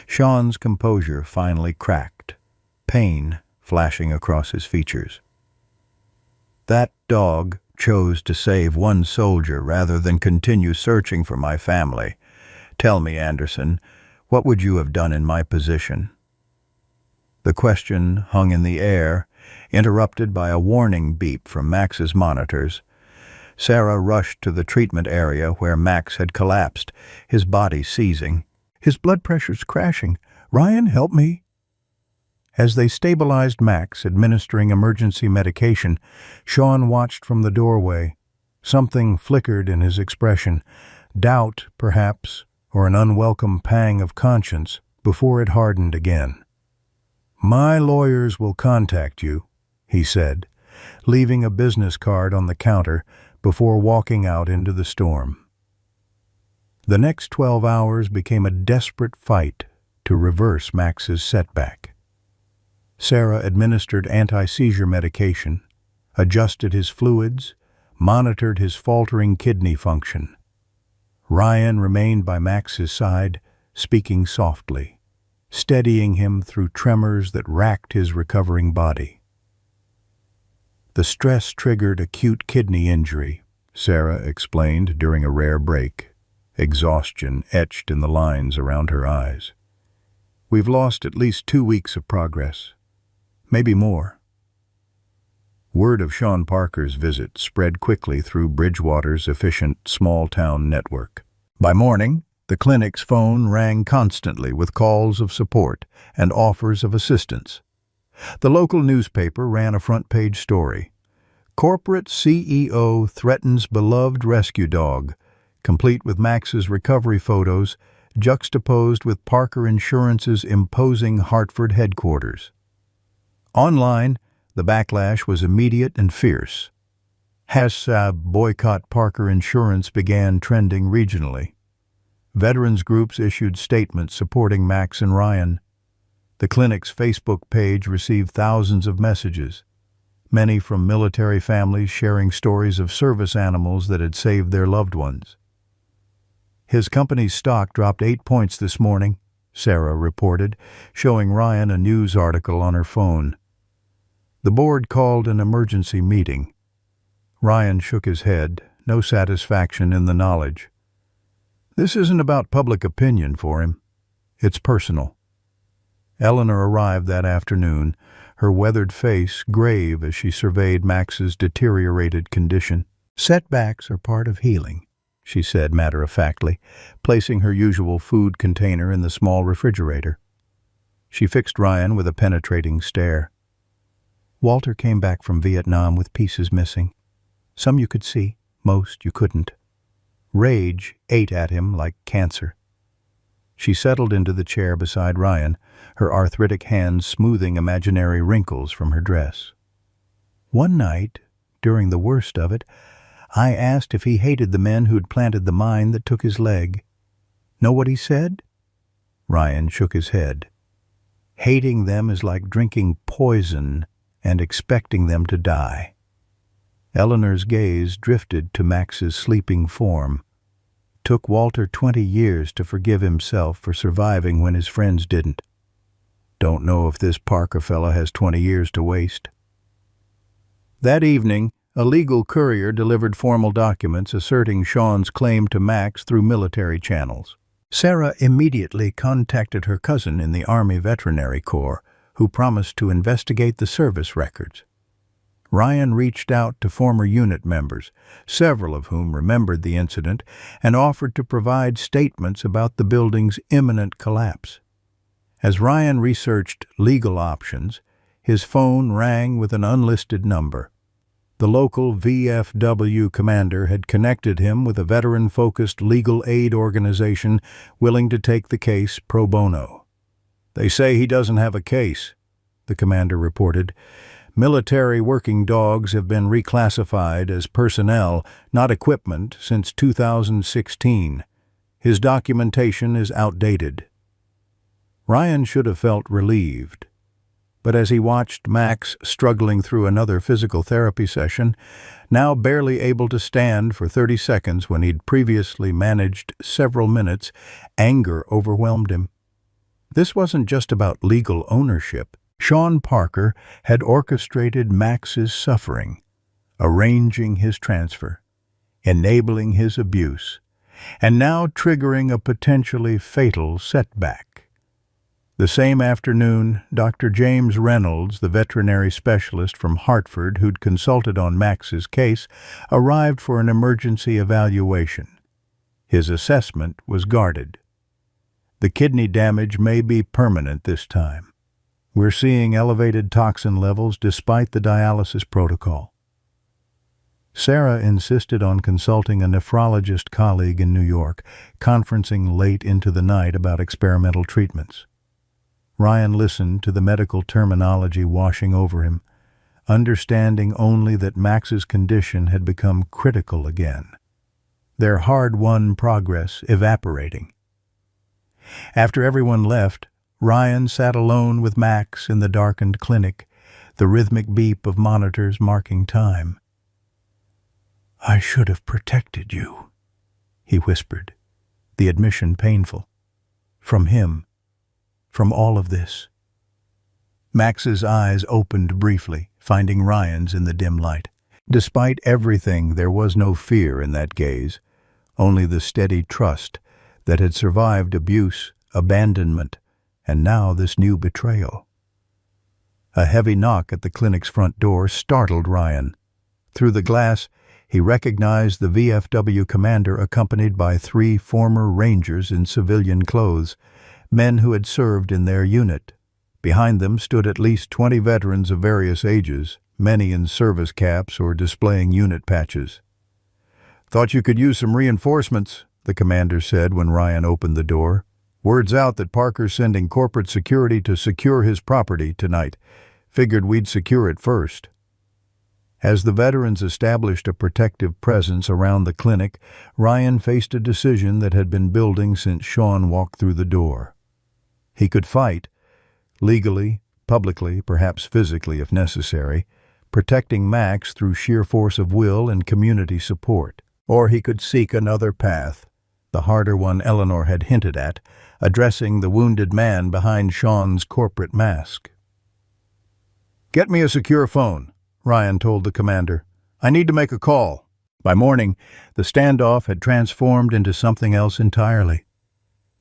Sean's composure finally cracked, pain flashing across his features. That dog chose to save one soldier rather than continue searching for my family. Tell me, Anderson, what would you have done in my position? The question hung in the air, interrupted by a warning beep from Max's monitors. Sarah rushed to the treatment area where Max had collapsed, his body seizing. His blood pressure's crashing. Ryan, help me. As they stabilized Max, administering emergency medication, Sean watched from the doorway. Something flickered in his expression, doubt, perhaps, or an unwelcome pang of conscience, before it hardened again. My lawyers will contact you, he said, leaving a business card on the counter before walking out into the storm. The next 12 hours became a desperate fight to reverse Max's setback. Sarah administered anti-seizure medication, adjusted his fluids, monitored his faltering kidney function. Ryan remained by Max's side, speaking softly, steadying him through tremors that racked his recovering body. The stress triggered acute kidney injury, Sarah explained during a rare break, exhaustion etched in the lines around her eyes. We've lost at least 2 weeks of progress, maybe more. Word of Sean Parker's visit spread quickly through Bridgewater's efficient small-town network. By morning, the clinic's phone rang constantly with calls of support and offers of assistance. The local newspaper ran a front-page story. Corporate CEO threatens beloved rescue dog, complete with Max's recovery photos, juxtaposed with Parker Insurance's imposing Hartford headquarters. Online, the backlash was immediate and fierce. #boycott Parker Insurance began trending regionally. Veterans groups issued statements supporting Max and Ryan. The clinic's Facebook page received thousands of messages, many from military families sharing stories of service animals that had saved their loved ones. His company's stock dropped 8 points this morning, Sarah reported, showing Ryan a news article on her phone. The board called an emergency meeting. Ryan shook his head, no satisfaction in the knowledge. This isn't about public opinion for him. It's personal. Eleanor arrived that afternoon, her weathered face grave as she surveyed Max's deteriorated condition. Setbacks are part of healing, she said matter-of-factly, placing her usual food container in the small refrigerator. She fixed Ryan with a penetrating stare. Walter came back from Vietnam with pieces missing. Some you could see, most you couldn't. Rage ate at him like cancer. She settled into the chair beside Ryan, her arthritic hands smoothing imaginary wrinkles from her dress. One night, during the worst of it, I asked if he hated the men who'd planted the mine that took his leg. Know what he said? Ryan shook his head. Hating them is like drinking poison and expecting them to die. Eleanor's gaze drifted to Max's sleeping form. Took Walter 20 years to forgive himself for surviving when his friends didn't. Don't know if this Parker fella has 20 years to waste. That evening, a legal courier delivered formal documents asserting Sean's claim to Max through military channels. Sarah immediately contacted her cousin in the Army Veterinary Corps, who promised to investigate the service records. Ryan reached out to former unit members, several of whom remembered the incident, and offered to provide statements about the building's imminent collapse. As Ryan researched legal options, his phone rang with an unlisted number. The local VFW commander had connected him with a veteran-focused legal aid organization willing to take the case pro bono. "They say he doesn't have a case," the commander reported. "Military working dogs have been reclassified as personnel, not equipment, since 2016. His documentation is outdated." Ryan should have felt relieved. But as he watched Max struggling through another physical therapy session, now barely able to stand for 30 seconds when he'd previously managed several minutes, anger overwhelmed him. This wasn't just about legal ownership. Sean Parker had orchestrated Max's suffering, arranging his transfer, enabling his abuse, and now triggering a potentially fatal setback. The same afternoon, Dr. James Reynolds, the veterinary specialist from Hartford who'd consulted on Max's case, arrived for an emergency evaluation. His assessment was guarded. "The kidney damage may be permanent this time. We're seeing elevated toxin levels despite the dialysis protocol." Sarah insisted on consulting a nephrologist colleague in New York, conferencing late into the night about experimental treatments. Ryan listened to the medical terminology washing over him, understanding only that Max's condition had become critical again, their hard-won progress evaporating. After everyone left, Ryan sat alone with Max in the darkened clinic, the rhythmic beep of monitors marking time. "I should have protected you," he whispered, the admission painful. From him. From all of this. Max's eyes opened briefly, finding Ryan's in the dim light. Despite everything, there was no fear in that gaze, only the steady trust that had survived abuse, abandonment, and now this new betrayal. A heavy knock at the clinic's front door startled Ryan. Through the glass, he recognized the VFW commander accompanied by 3 former Rangers in civilian clothes, men who had served in their unit. Behind them stood at least 20 veterans of various ages, many in service caps or displaying unit patches. "Thought you could use some reinforcements," the commander said when Ryan opened the door. "Word's out that Parker's sending corporate security to secure his property tonight. Figured we'd secure it first." As the veterans established a protective presence around the clinic, Ryan faced a decision that had been building since Sean walked through the door. He could fight, legally, publicly, perhaps physically if necessary, protecting Max through sheer force of will and community support. Or he could seek another path, the harder one Eleanor had hinted at, addressing the wounded man behind Sean's corporate mask. "Get me a secure phone," Ryan told the commander. "I need to make a call." By morning, the standoff had transformed into something else entirely.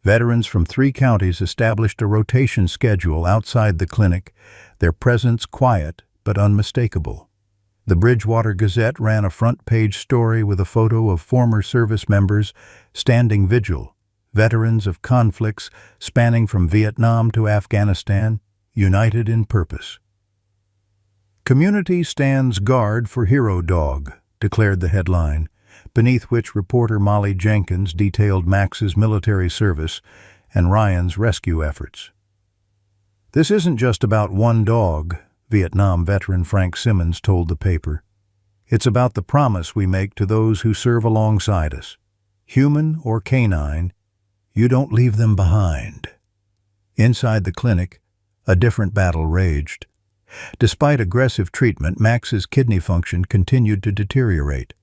Veterans from 3 counties established a rotation schedule outside the clinic, their presence quiet but unmistakable. The Bridgewater Gazette ran a front-page story with a photo of former service members standing vigil, veterans of conflicts spanning from Vietnam to Afghanistan, united in purpose. "Community stands guard for Hero Dog," declared the headline, beneath which reporter Molly Jenkins detailed Max's military service and Ryan's rescue efforts. "This isn't just about one dog," Vietnam veteran Frank Simmons told the paper. "It's about the promise we make to those who serve alongside us. Human or canine, you don't leave them behind." Inside the clinic, a different battle raged. Despite aggressive treatment, Max's kidney function continued to deteriorate.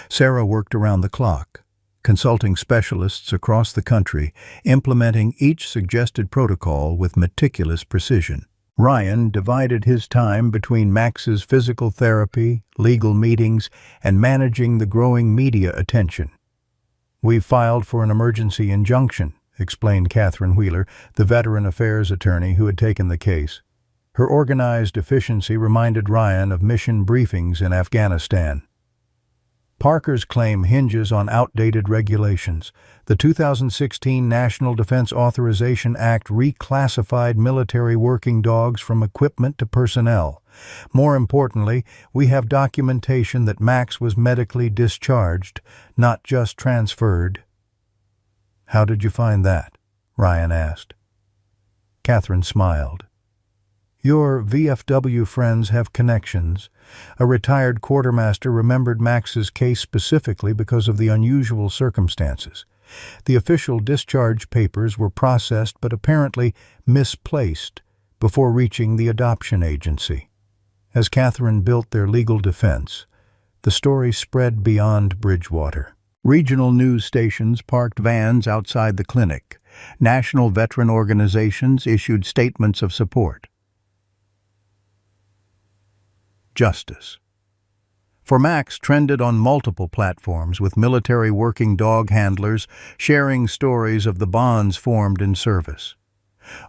Sarah worked around the clock, consulting specialists across the country, implementing each suggested protocol with meticulous precision. Ryan divided his time between Max's physical therapy, legal meetings, and managing the growing media attention. "We've filed for an emergency injunction," explained Catherine Wheeler, the veteran affairs attorney who had taken the case. Her organized efficiency reminded Ryan of mission briefings in Afghanistan. Parker's claim hinges on outdated regulations. The 2016 National Defense Authorization Act reclassified military working dogs from equipment to personnel. More importantly, we have documentation that Max was medically discharged, not just transferred." "How did you find that?" Ryan asked. Catherine smiled. "Your VFW friends have connections. A retired quartermaster remembered Max's case specifically because of the unusual circumstances. The official discharge papers were processed but apparently misplaced before reaching the adoption agency." As Catherine built their legal defense, the story spread beyond Bridgewater. Regional news stations parked vans outside the clinic. National veteran organizations issued statements of support. Justice for Max trended on multiple platforms, with military working dog handlers sharing stories of the bonds formed in service.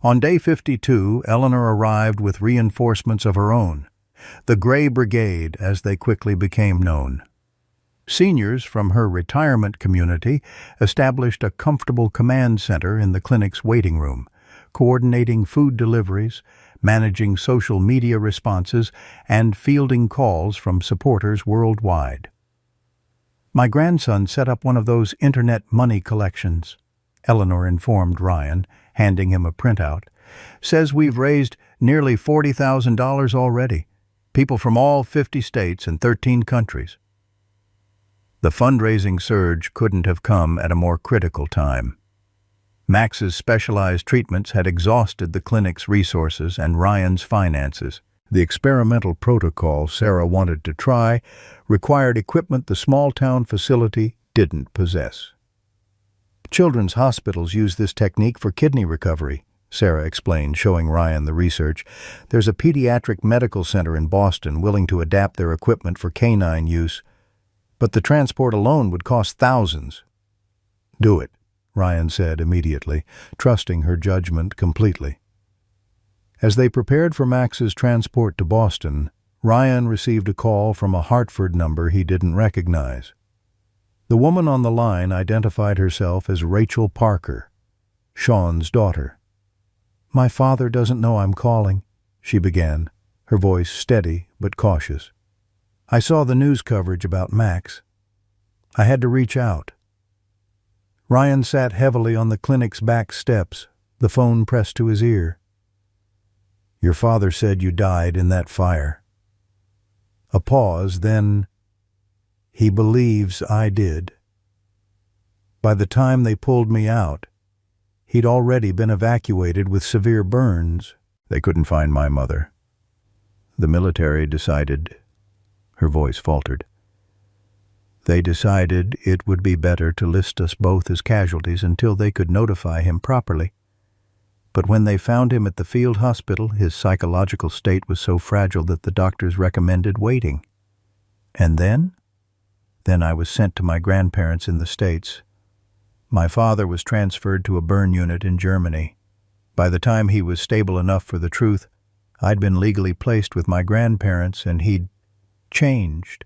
On day 52, Eleanor arrived with reinforcements of her own, the Gray Brigade, as they quickly became known. Seniors from her retirement community established a comfortable command center in the clinic's waiting room, coordinating food deliveries, managing social media responses, and fielding calls from supporters worldwide. "My grandson set up one of those internet money collections," Eleanor informed Ryan, handing him a printout. "Says we've raised nearly $40,000 already. People from all 50 states and 13 countries." The fundraising surge couldn't have come at a more critical time. Max's specialized treatments had exhausted the clinic's resources and Ryan's finances. The experimental protocol Sarah wanted to try required equipment the small-town facility didn't possess. "Children's hospitals use this technique for kidney recovery," Sarah explained, showing Ryan the research. "There's a pediatric medical center in Boston willing to adapt their equipment for canine use, but the transport alone would cost thousands." "Do it," Ryan said immediately, trusting her judgment completely. As they prepared for Max's transport to Boston, Ryan received a call from a Hartford number he didn't recognize. The woman on the line identified herself as Rachel Parker, Sean's daughter. "My father doesn't know I'm calling," she began, her voice steady but cautious. "I saw the news coverage about Max. I had to reach out." Ryan sat heavily on the clinic's back steps, the phone pressed to his ear. "Your father said you died in that fire." A pause, then, "He believes I did. By the time they pulled me out, he'd already been evacuated with severe burns." "They couldn't find my mother. The military decided," her voice faltered. "They decided it would be better to list us both as casualties until they could notify him properly. But when they found him at the field hospital, his psychological state was so fragile that the doctors recommended waiting. And then I was sent to my grandparents in the States. My father was transferred to a burn unit in Germany. By the time he was stable enough for the truth, I'd been legally placed with my grandparents, and he'd changed.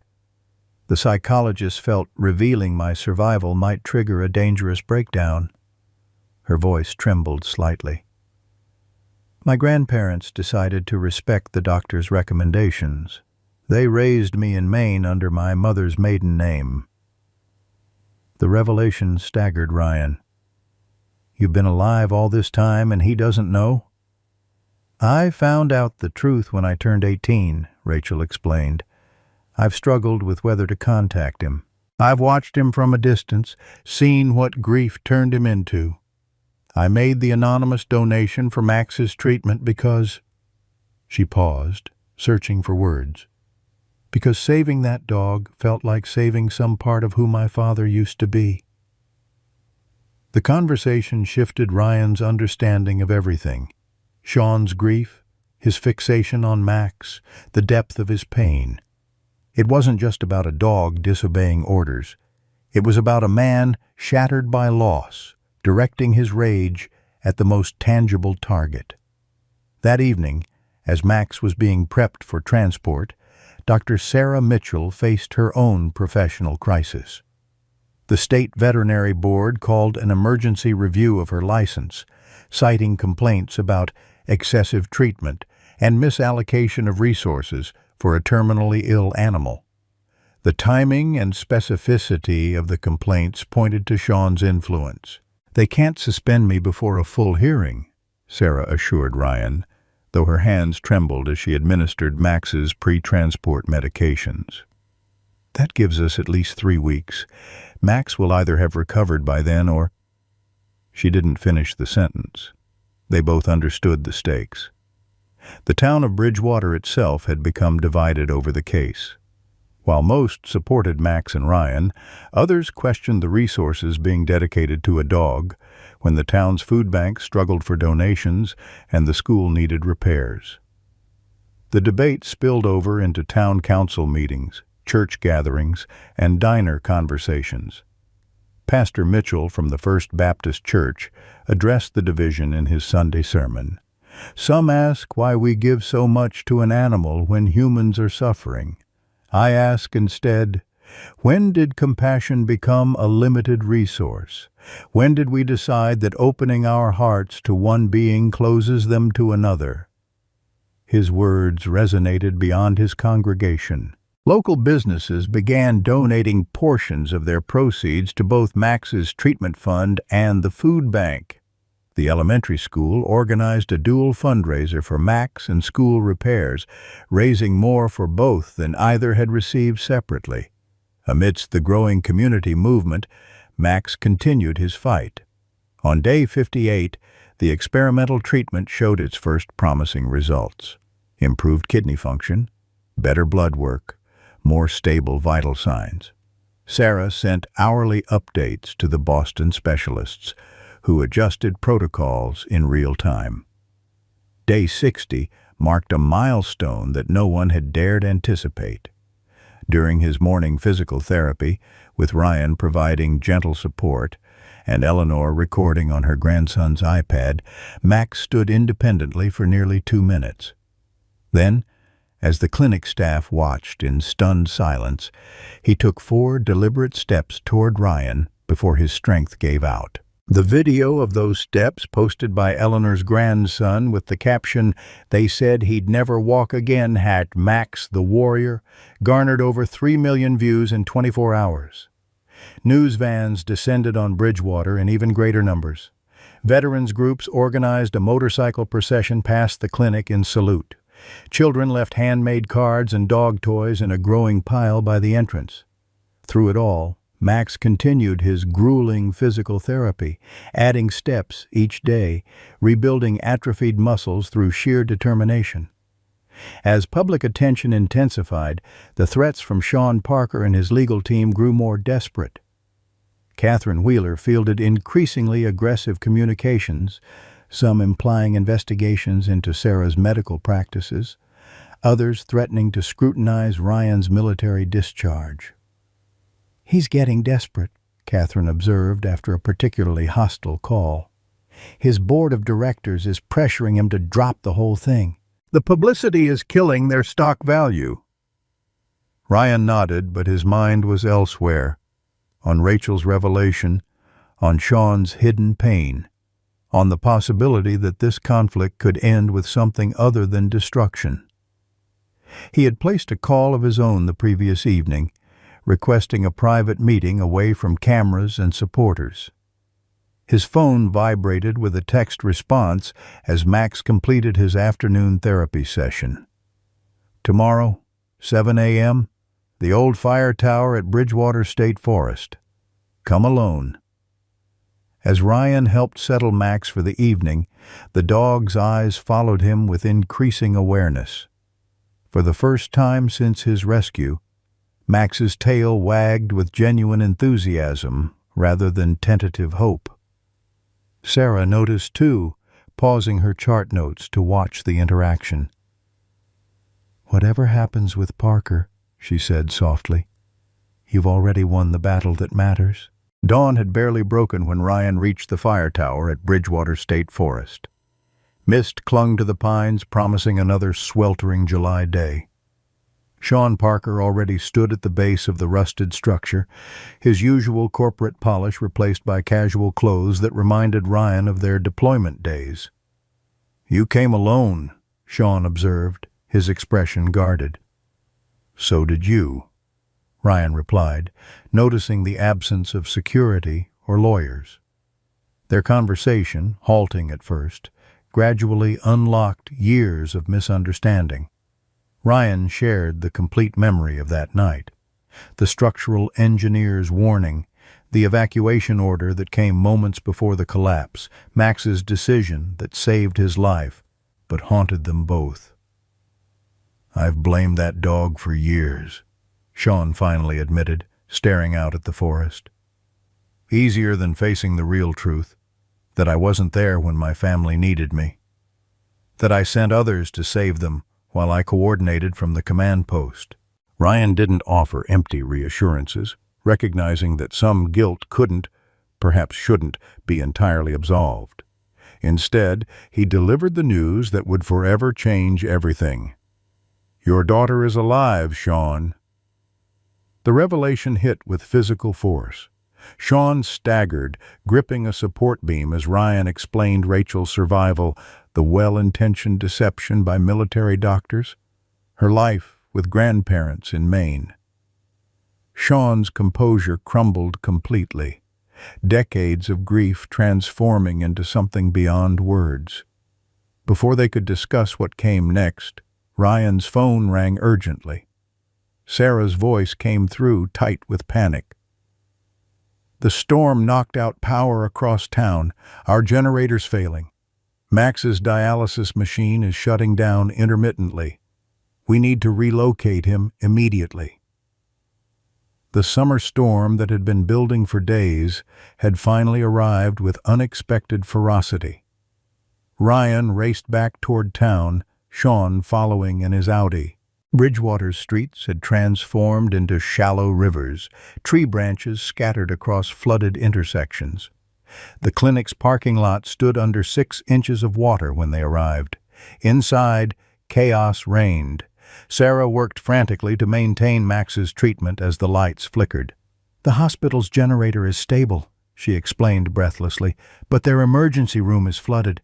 The psychologist felt revealing my survival might trigger a dangerous breakdown." Her voice trembled slightly. "My grandparents decided to respect the doctor's recommendations. They raised me in Maine under my mother's maiden name." The revelation staggered Ryan. "You've been alive all this time and he doesn't know?" "I found out the truth when I turned 18, Rachel explained. "I've struggled with whether to contact him. I've watched him from a distance, seen what grief turned him into. I made the anonymous donation for Max's treatment because—" She paused, searching for words. "Because saving that dog felt like saving some part of who my father used to be." The conversation shifted Ryan's understanding of everything. Sean's grief, his fixation on Max, the depth of his pain. It wasn't just about a dog disobeying orders. It was about a man shattered by loss, directing his rage at the most tangible target. That evening, as Max was being prepped for transport, Dr. Sarah Mitchell faced her own professional crisis. The State Veterinary Board called an emergency review of her license, citing complaints about excessive treatment and misallocation of resources for a terminally ill animal. The timing and specificity of the complaints pointed to Sean's influence. "They can't suspend me before a full hearing," Sarah assured Ryan, though her hands trembled as she administered Max's pre-transport medications. "That gives us at least 3 weeks. Max will either have recovered by then or—" She didn't finish the sentence. They both understood the stakes. The town of Bridgewater itself had become divided over the case. While most supported Max and Ryan, others questioned the resources being dedicated to a dog when the town's food bank struggled for donations and the school needed repairs. The debate spilled over into town council meetings, church gatherings, and diner conversations. Pastor Mitchell from the First Baptist Church addressed the division in his Sunday sermon. "Some ask why we give so much to an animal when humans are suffering. I ask instead, when did compassion become a limited resource? When did we decide that opening our hearts to one being closes them to another?" His words resonated beyond his congregation. Local businesses began donating portions of their proceeds to both Max's treatment fund and the food bank. The elementary school organized a dual fundraiser for Max and school repairs, raising more for both than either had received separately. Amidst the growing community movement, Max continued his fight. On day 58, the experimental treatment showed its first promising results: improved kidney function, better blood work, more stable vital signs. Sarah sent hourly updates to the Boston specialists, who adjusted protocols in real time. Day 60 marked a milestone that no one had dared anticipate. During his morning physical therapy, with Ryan providing gentle support and Eleanor recording on her grandson's iPad, Max stood independently for nearly 2 minutes. Then, as the clinic staff watched in stunned silence, he took 4 deliberate steps toward Ryan before his strength gave out. The video of those steps, posted by Eleanor's grandson with the caption, "They said he'd never walk again," had Max the Warrior, garnered over 3 million views in 24 hours. News vans descended on Bridgewater in even greater numbers. Veterans groups organized a motorcycle procession past the clinic in salute. Children left handmade cards and dog toys in a growing pile by the entrance. Through it all, Max continued his grueling physical therapy, adding steps each day, rebuilding atrophied muscles through sheer determination. As public attention intensified, the threats from Sean Parker and his legal team grew more desperate. Catherine Wheeler fielded increasingly aggressive communications, some implying investigations into Sarah's medical practices, others threatening to scrutinize Ryan's military discharge. "He's getting desperate," Catherine observed after a particularly hostile call. "His board of directors is pressuring him to drop the whole thing. The publicity is killing their stock value." Ryan nodded, but his mind was elsewhere, on Rachel's revelation, on Sean's hidden pain, on the possibility that this conflict could end with something other than destruction. He had placed a call of his own the previous evening, requesting a private meeting away from cameras and supporters. His phone vibrated with a text response as Max completed his afternoon therapy session. "Tomorrow, 7 a.m., the old fire tower at Bridgewater State Forest. Come alone." As Ryan helped settle Max for the evening, the dog's eyes followed him with increasing awareness. For the first time since his rescue, Max's tail wagged with genuine enthusiasm rather than tentative hope. Sarah noticed too, pausing her chart notes to watch the interaction. "Whatever happens with Parker," she said softly, "you've already won the battle that matters." Dawn had barely broken when Ryan reached the fire tower at Bridgewater State Forest. Mist clung to the pines, promising another sweltering July day. Sean Parker already stood at the base of the rusted structure, his usual corporate polish replaced by casual clothes that reminded Ryan of their deployment days. "You came alone," Sean observed, his expression guarded. "So did you," Ryan replied, noticing the absence of security or lawyers. Their conversation, halting at first, gradually unlocked years of misunderstanding. Ryan shared the complete memory of that night. The structural engineer's warning, the evacuation order that came moments before the collapse, Max's decision that saved his life, but haunted them both. "I've blamed that dog for years," Sean finally admitted, staring out at the forest. "Easier than facing the real truth, that I wasn't there when my family needed me. That I sent others to save them while I coordinated from the command post." Ryan didn't offer empty reassurances, recognizing that some guilt couldn't, perhaps shouldn't, be entirely absolved. Instead, he delivered the news that would forever change everything. "Your daughter is alive, Sean." The revelation hit with physical force. Sean staggered, gripping a support beam as Ryan explained Rachel's survival, the well-intentioned deception by military doctors, her life with grandparents in Maine. Sean's composure crumbled completely, decades of grief transforming into something beyond words. Before they could discuss what came next, Ryan's phone rang urgently. Sarah's voice came through, tight with panic. "The storm knocked out power across town. Our generator's failing. Max's dialysis machine is shutting down intermittently. We need to relocate him immediately." The summer storm that had been building for days had finally arrived with unexpected ferocity. Ryan raced back toward town, Sean following in his Audi. Bridgewater's streets had transformed into shallow rivers, tree branches scattered across flooded intersections. The clinic's parking lot stood under 6 inches of water when they arrived. Inside, chaos reigned. Sarah worked frantically to maintain Max's treatment as the lights flickered. "The hospital's generator is stable," she explained breathlessly, "but their emergency room is flooded.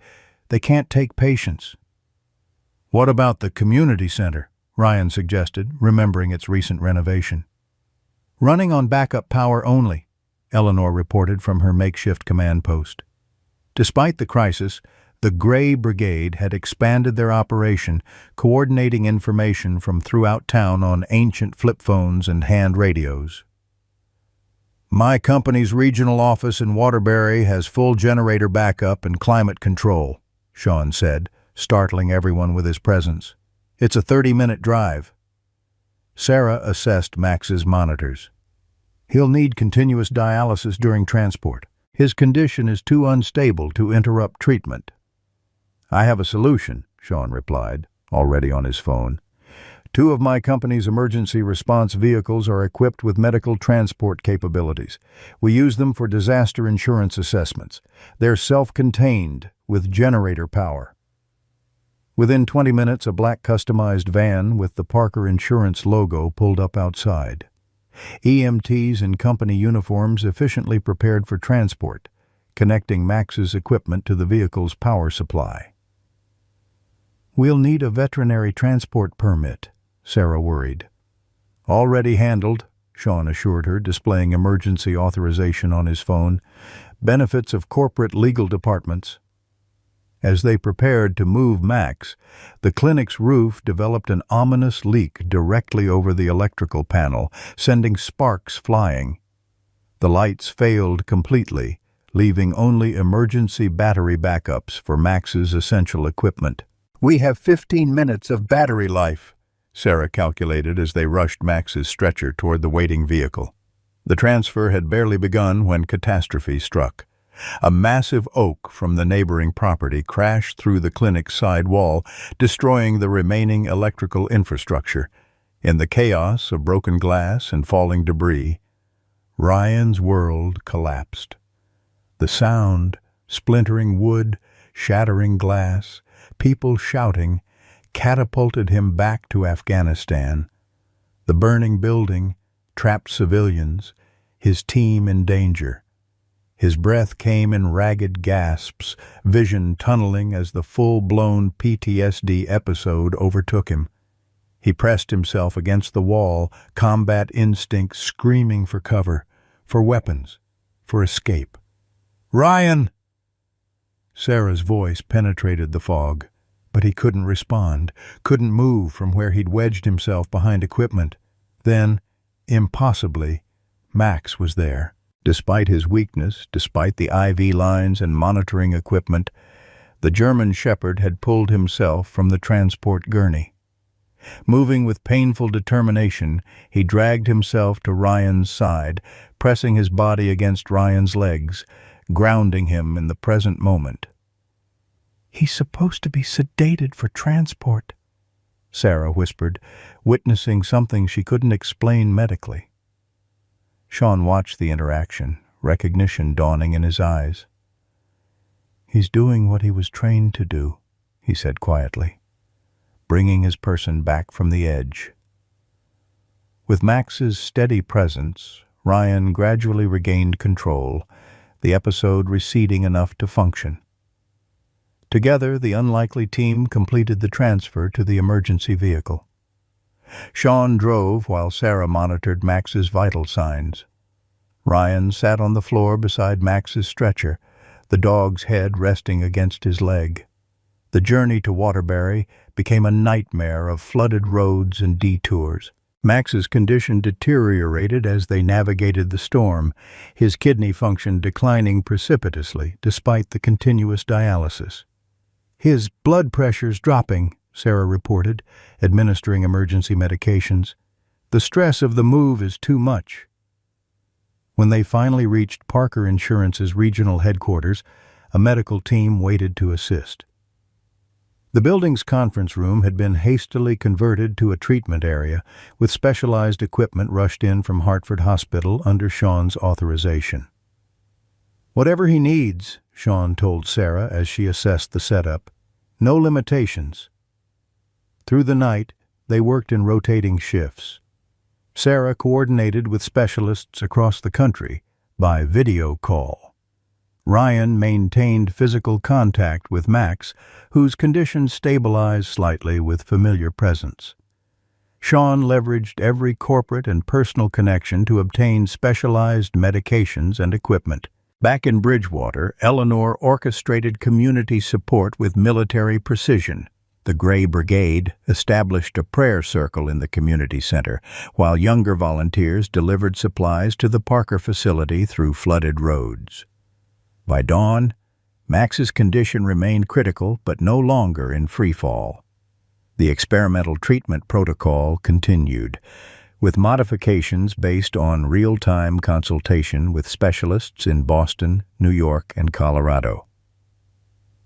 They can't take patients." "What about the community center?" Ryan suggested, remembering its recent renovation. "Running on backup power only," Eleanor reported from her makeshift command post. Despite the crisis, the Gray Brigade had expanded their operation, coordinating information from throughout town on ancient flip phones and hand radios. "My company's regional office in Waterbury has full generator backup and climate control," Sean said, startling everyone with his presence. "It's a 30-minute drive." Sarah assessed Max's monitors. "He'll need continuous dialysis during transport. His condition is too unstable to interrupt treatment." "I have a solution," Sean replied, already on his phone. 2 of my company's emergency response vehicles are equipped with medical transport capabilities. We use them for disaster insurance assessments. They're self-contained, with generator power." Within 20 minutes, a black customized van with the Parker Insurance logo pulled up outside. EMTs in company uniforms efficiently prepared for transport, connecting Max's equipment to the vehicle's power supply. "We'll need a veterinary transport permit," Sarah worried. "Already handled," Sean assured her, displaying emergency authorization on his phone. "Benefits of corporate legal departments." As they prepared to move Max, the clinic's roof developed an ominous leak directly over the electrical panel, sending sparks flying. The lights failed completely, leaving only emergency battery backups for Max's essential equipment. "We have 15 minutes of battery life," Sarah calculated as they rushed Max's stretcher toward the waiting vehicle. The transfer had barely begun when catastrophe struck. A massive oak from the neighboring property crashed through the clinic's side wall, destroying the remaining electrical infrastructure. In the chaos of broken glass and falling debris, Ryan's world collapsed. The sound, splintering wood, shattering glass, people shouting, catapulted him back to Afghanistan. The burning building, trapped civilians, his team in danger. His breath came in ragged gasps, vision tunneling as the full-blown PTSD episode overtook him. He pressed himself against the wall, combat instinct screaming for cover, for weapons, for escape. "Ryan!" Sarah's voice penetrated the fog, but he couldn't respond, couldn't move from where he'd wedged himself behind equipment. Then, impossibly, Max was there. Despite his weakness, despite the IV lines and monitoring equipment, the German shepherd had pulled himself from the transport gurney. Moving with painful determination, he dragged himself to Ryan's side, pressing his body against Ryan's legs, grounding him in the present moment. "He's supposed to be sedated for transport," Sarah whispered, witnessing something she couldn't explain medically. Sean watched the interaction, recognition dawning in his eyes. "He's doing what he was trained to do," he said quietly, bringing his person back from the edge. With Max's steady presence, Ryan gradually regained control, the episode receding enough to function. Together, the unlikely team completed the transfer to the emergency vehicle. Sean drove while Sarah monitored Max's vital signs. Ryan sat on the floor beside Max's stretcher, the dog's head resting against his leg. The journey to Waterbury became a nightmare of flooded roads and detours. Max's condition deteriorated as they navigated the storm, his kidney function declining precipitously despite the continuous dialysis. "His blood pressure's dropping," Sarah reported, administering emergency medications. "The stress of the move is too much." When they finally reached Parker Insurance's regional headquarters, a medical team waited to assist. The building's conference room had been hastily converted to a treatment area, with specialized equipment rushed in from Hartford Hospital under Sean's authorization. "Whatever he needs," Sean told Sarah as she assessed the setup. "No limitations." Through the night, they worked in rotating shifts. Sarah coordinated with specialists across the country by video call. Ryan maintained physical contact with Max, whose condition stabilized slightly with familiar presence. Sean leveraged every corporate and personal connection to obtain specialized medications and equipment. Back in Bridgewater, Eleanor orchestrated community support with military precision. The Gray Brigade established a prayer circle in the community center, while younger volunteers delivered supplies to the Parker facility through flooded roads. By dawn, Max's condition remained critical but no longer in freefall. The experimental treatment protocol continued, with modifications based on real-time consultation with specialists in Boston, New York, and Colorado.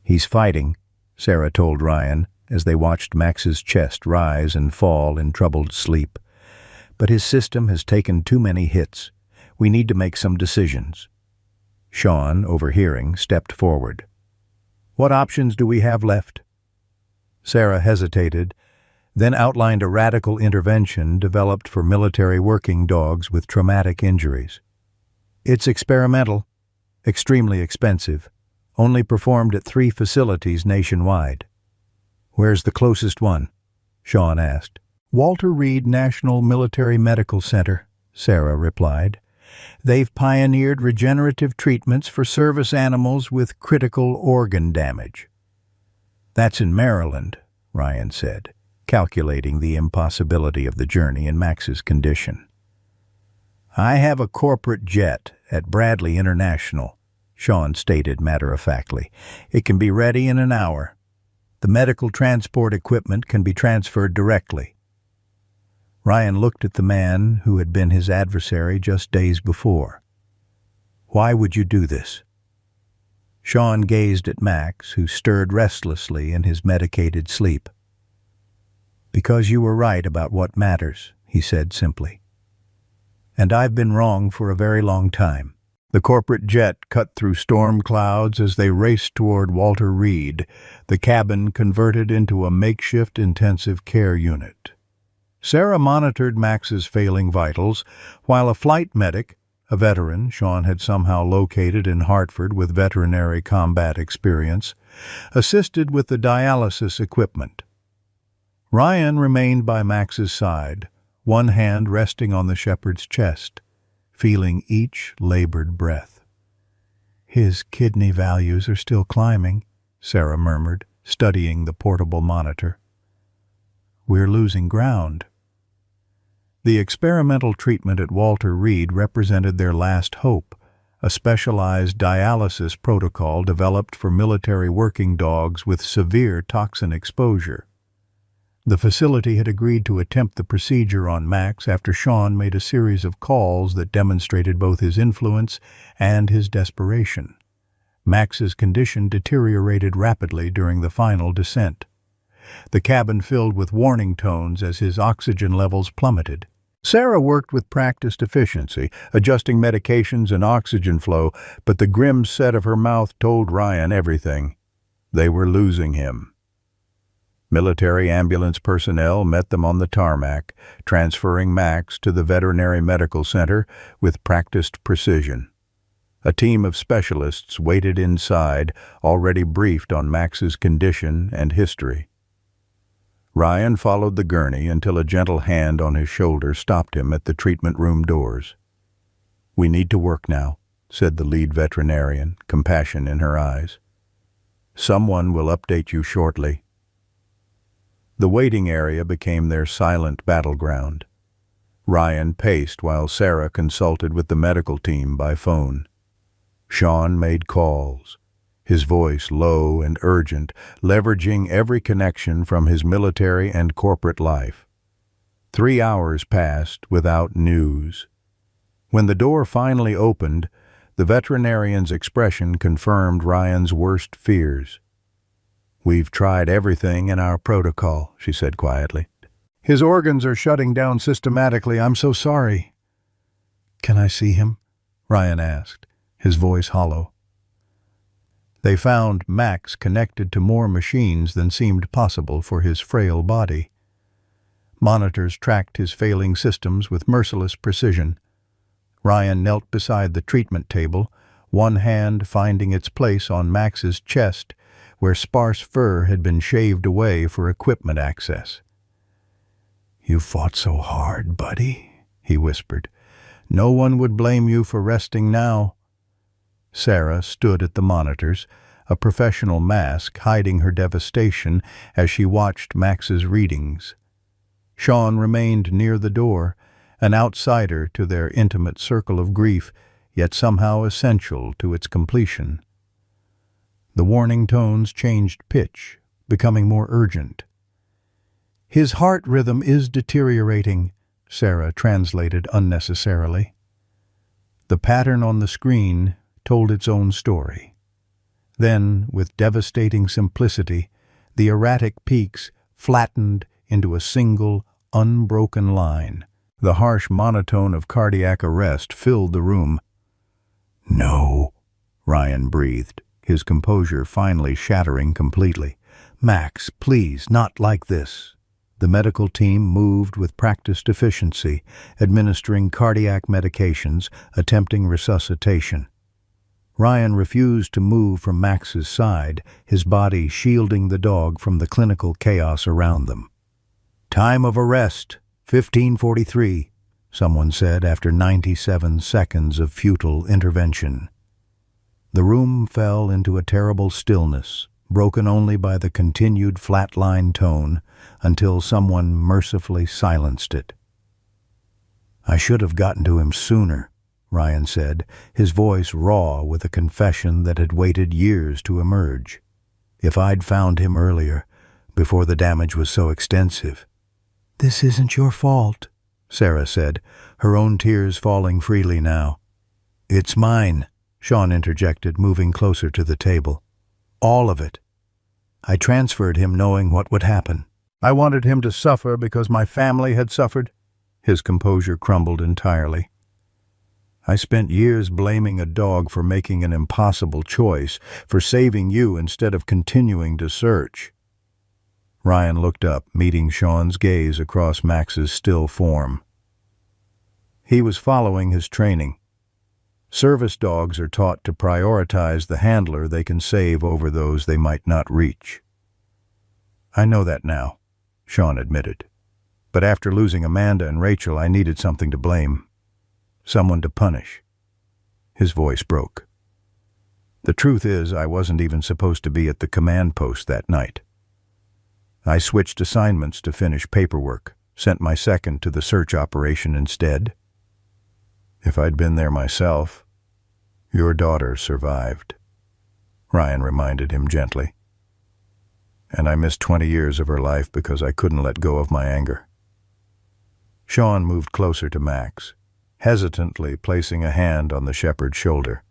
"He's fighting," Sarah told Ryan as they watched Max's chest rise and fall in troubled sleep. "But his system has taken too many hits. We need to make some decisions." Sean, overhearing, stepped forward. "What options do we have left?" Sarah hesitated, then outlined a radical intervention developed for military working dogs with traumatic injuries. "It's experimental, extremely expensive, only performed at 3 facilities nationwide." "Where's the closest one?" Sean asked. "Walter Reed National Military Medical Center," Sarah replied. "They've pioneered regenerative treatments for service animals with critical organ damage." "That's in Maryland," Ryan said, calculating the impossibility of the journey in Max's condition. "I have a corporate jet at Bradley International," Sean stated matter-of-factly. "It can be ready in an hour. The medical transport equipment can be transferred directly." Ryan looked at the man who had been his adversary just days before. "Why would you do this?" Sean gazed at Max, who stirred restlessly in his medicated sleep. "Because you were right about what matters," he said simply. "And I've been wrong for a very long time." The corporate jet cut through storm clouds as they raced toward Walter Reed, the cabin converted into a makeshift intensive care unit. Sarah monitored Max's failing vitals, while a flight medic, a veteran Sean had somehow located in Hartford with veterinary combat experience, assisted with the dialysis equipment. Ryan remained by Max's side, one hand resting on the shepherd's chest, feeling each labored breath. "His kidney values are still climbing," Sarah murmured, studying the portable monitor. "We're losing ground." The experimental treatment at Walter Reed represented their last hope, a specialized dialysis protocol developed for military working dogs with severe toxin exposure. The facility had agreed to attempt the procedure on Max after Sean made a series of calls that demonstrated both his influence and his desperation. Max's condition deteriorated rapidly during the final descent. The cabin filled with warning tones as his oxygen levels plummeted. Sarah worked with practiced efficiency, adjusting medications and oxygen flow, but the grim set of her mouth told Ryan everything. They were losing him. Military ambulance personnel met them on the tarmac, transferring Max to the Veterinary Medical Center with practiced precision. A team of specialists waited inside, already briefed on Max's condition and history. Ryan followed the gurney until a gentle hand on his shoulder stopped him at the treatment room doors. "We need to work now," said the lead veterinarian, compassion in her eyes. "Someone will update you shortly." The waiting area became their silent battleground. Ryan paced while Sarah consulted with the medical team by phone. Sean made calls, his voice low and urgent, leveraging every connection from his military and corporate life. 3 hours passed without news. When the door finally opened, the veterinarian's expression confirmed Ryan's worst fears. "We've tried everything in our protocol," she said quietly. "His organs are shutting down systematically. I'm so sorry." "Can I see him?" Ryan asked, his voice hollow. They found Max connected to more machines than seemed possible for his frail body. Monitors tracked his failing systems with merciless precision. Ryan knelt beside the treatment table, one hand finding its place on Max's chest, where sparse fur had been shaved away for equipment access. "You fought so hard, buddy," he whispered. "No one would blame you for resting now." Sarah stood at the monitors, a professional mask hiding her devastation as she watched Max's readings. Sean remained near the door, an outsider to their intimate circle of grief, yet somehow essential to its completion. The warning tones changed pitch, becoming more urgent. "His heart rhythm is deteriorating," Sarah translated unnecessarily. The pattern on the screen told its own story. Then, with devastating simplicity, the erratic peaks flattened into a single, unbroken line. The harsh monotone of cardiac arrest filled the room. "No," Ryan breathed, his composure finally shattering completely. "Max, please, not like this." The medical team moved with practiced efficiency, administering cardiac medications, attempting resuscitation. Ryan refused to move from Max's side, his body shielding the dog from the clinical chaos around them. "Time of arrest, 15:43, someone said after 97 seconds of futile intervention. The room fell into a terrible stillness, broken only by the continued flatline tone, until someone mercifully silenced it. "I should have gotten to him sooner," Ryan said, his voice raw with a confession that had waited years to emerge. "If I'd found him earlier, before the damage was so extensive." "This isn't your fault," Sarah said, her own tears falling freely now. "It's mine," Sean interjected, moving closer to the table. "All of it. I transferred him knowing what would happen. I wanted him to suffer because my family had suffered." His composure crumbled entirely. "I spent years blaming a dog for making an impossible choice, for saving you instead of continuing to search." Ryan looked up, meeting Sean's gaze across Max's still form. He was following his training. Service dogs are taught to prioritize the handler they can save over those they might not reach. I know that now, Sean admitted. But after losing Amanda and Rachel, I needed something to blame. Someone to punish. His voice broke. The truth is, I wasn't even supposed to be at the command post that night. I switched assignments to finish paperwork, sent my second to the search operation instead. If I'd been there myself, your daughter survived, Ryan reminded him gently. And I missed 20 years of her life because I couldn't let go of my anger. Sean moved closer to Max, hesitantly placing a hand on the shepherd's shoulder.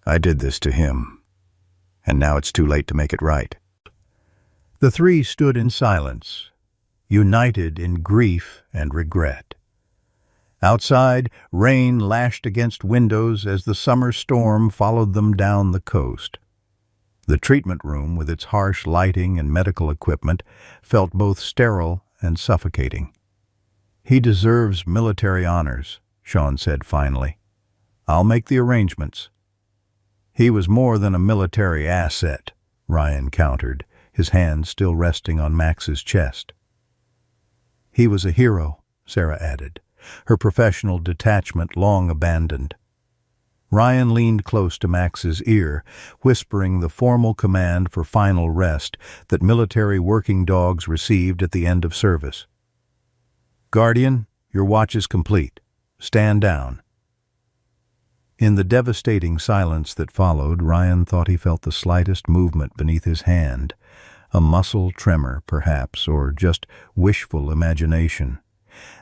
I did this to him, and now it's too late to make it right. The three stood in silence, united in grief and regret. Outside, rain lashed against windows as the summer storm followed them down the coast. The treatment room, with its harsh lighting and medical equipment, felt both sterile and suffocating. He deserves military honors, Sean said finally. I'll make the arrangements. He was more than a military asset, Ryan countered, his hand still resting on Max's chest. He was a hero, Sarah added, her professional detachment long abandoned. Ryan leaned close to Max's ear, whispering the formal command for final rest that military working dogs received at the end of service. Guardian, your watch is complete. Stand down. In the devastating silence that followed, Ryan thought he felt the slightest movement beneath his hand, a muscle tremor, perhaps, or just wishful imagination.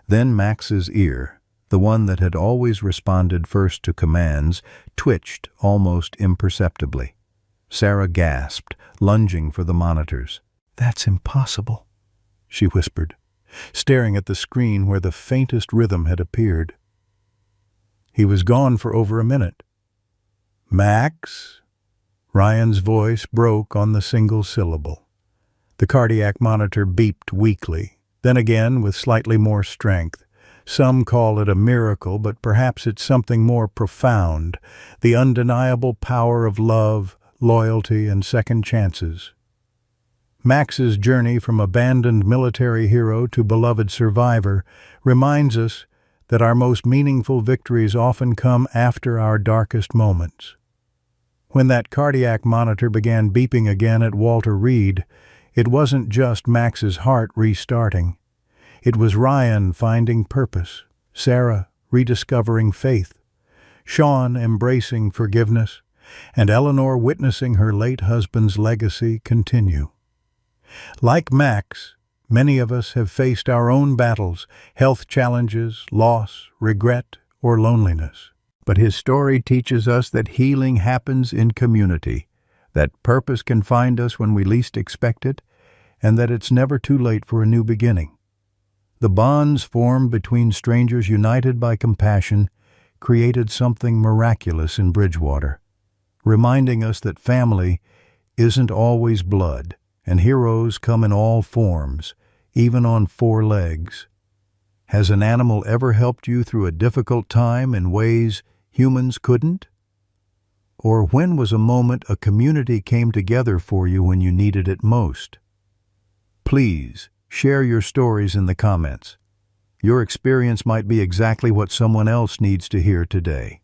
Then Max's ear, the one that had always responded first to commands, twitched almost imperceptibly. Sarah gasped, lunging for the monitors. "That's impossible," she whispered, staring at the screen where the faintest rhythm had appeared. He was gone for over a minute. "Max?" Ryan's voice broke on the single syllable. The cardiac monitor beeped weakly, then again with slightly more strength. Some call it a miracle, but perhaps it's something more profound, the undeniable power of love, loyalty, and second chances. Max's journey from abandoned military hero to beloved survivor reminds us that our most meaningful victories often come after our darkest moments. When that cardiac monitor began beeping again at Walter Reed, it wasn't just Max's heart restarting. It was Ryan finding purpose, Sarah rediscovering faith, Sean embracing forgiveness, and Eleanor witnessing her late husband's legacy continue. Like Max, many of us have faced our own battles, health challenges, loss, regret, or loneliness. But his story teaches us that healing happens in community, that purpose can find us when we least expect it, and that it's never too late for a new beginning. The bonds formed between strangers united by compassion created something miraculous in Bridgewater, reminding us that family isn't always blood, and heroes come in all forms, even on four legs. Has an animal ever helped you through a difficult time in ways humans couldn't? Or when was a moment a community came together for you when you needed it most? Please, share your stories in the comments. Your experience might be exactly what someone else needs to hear today.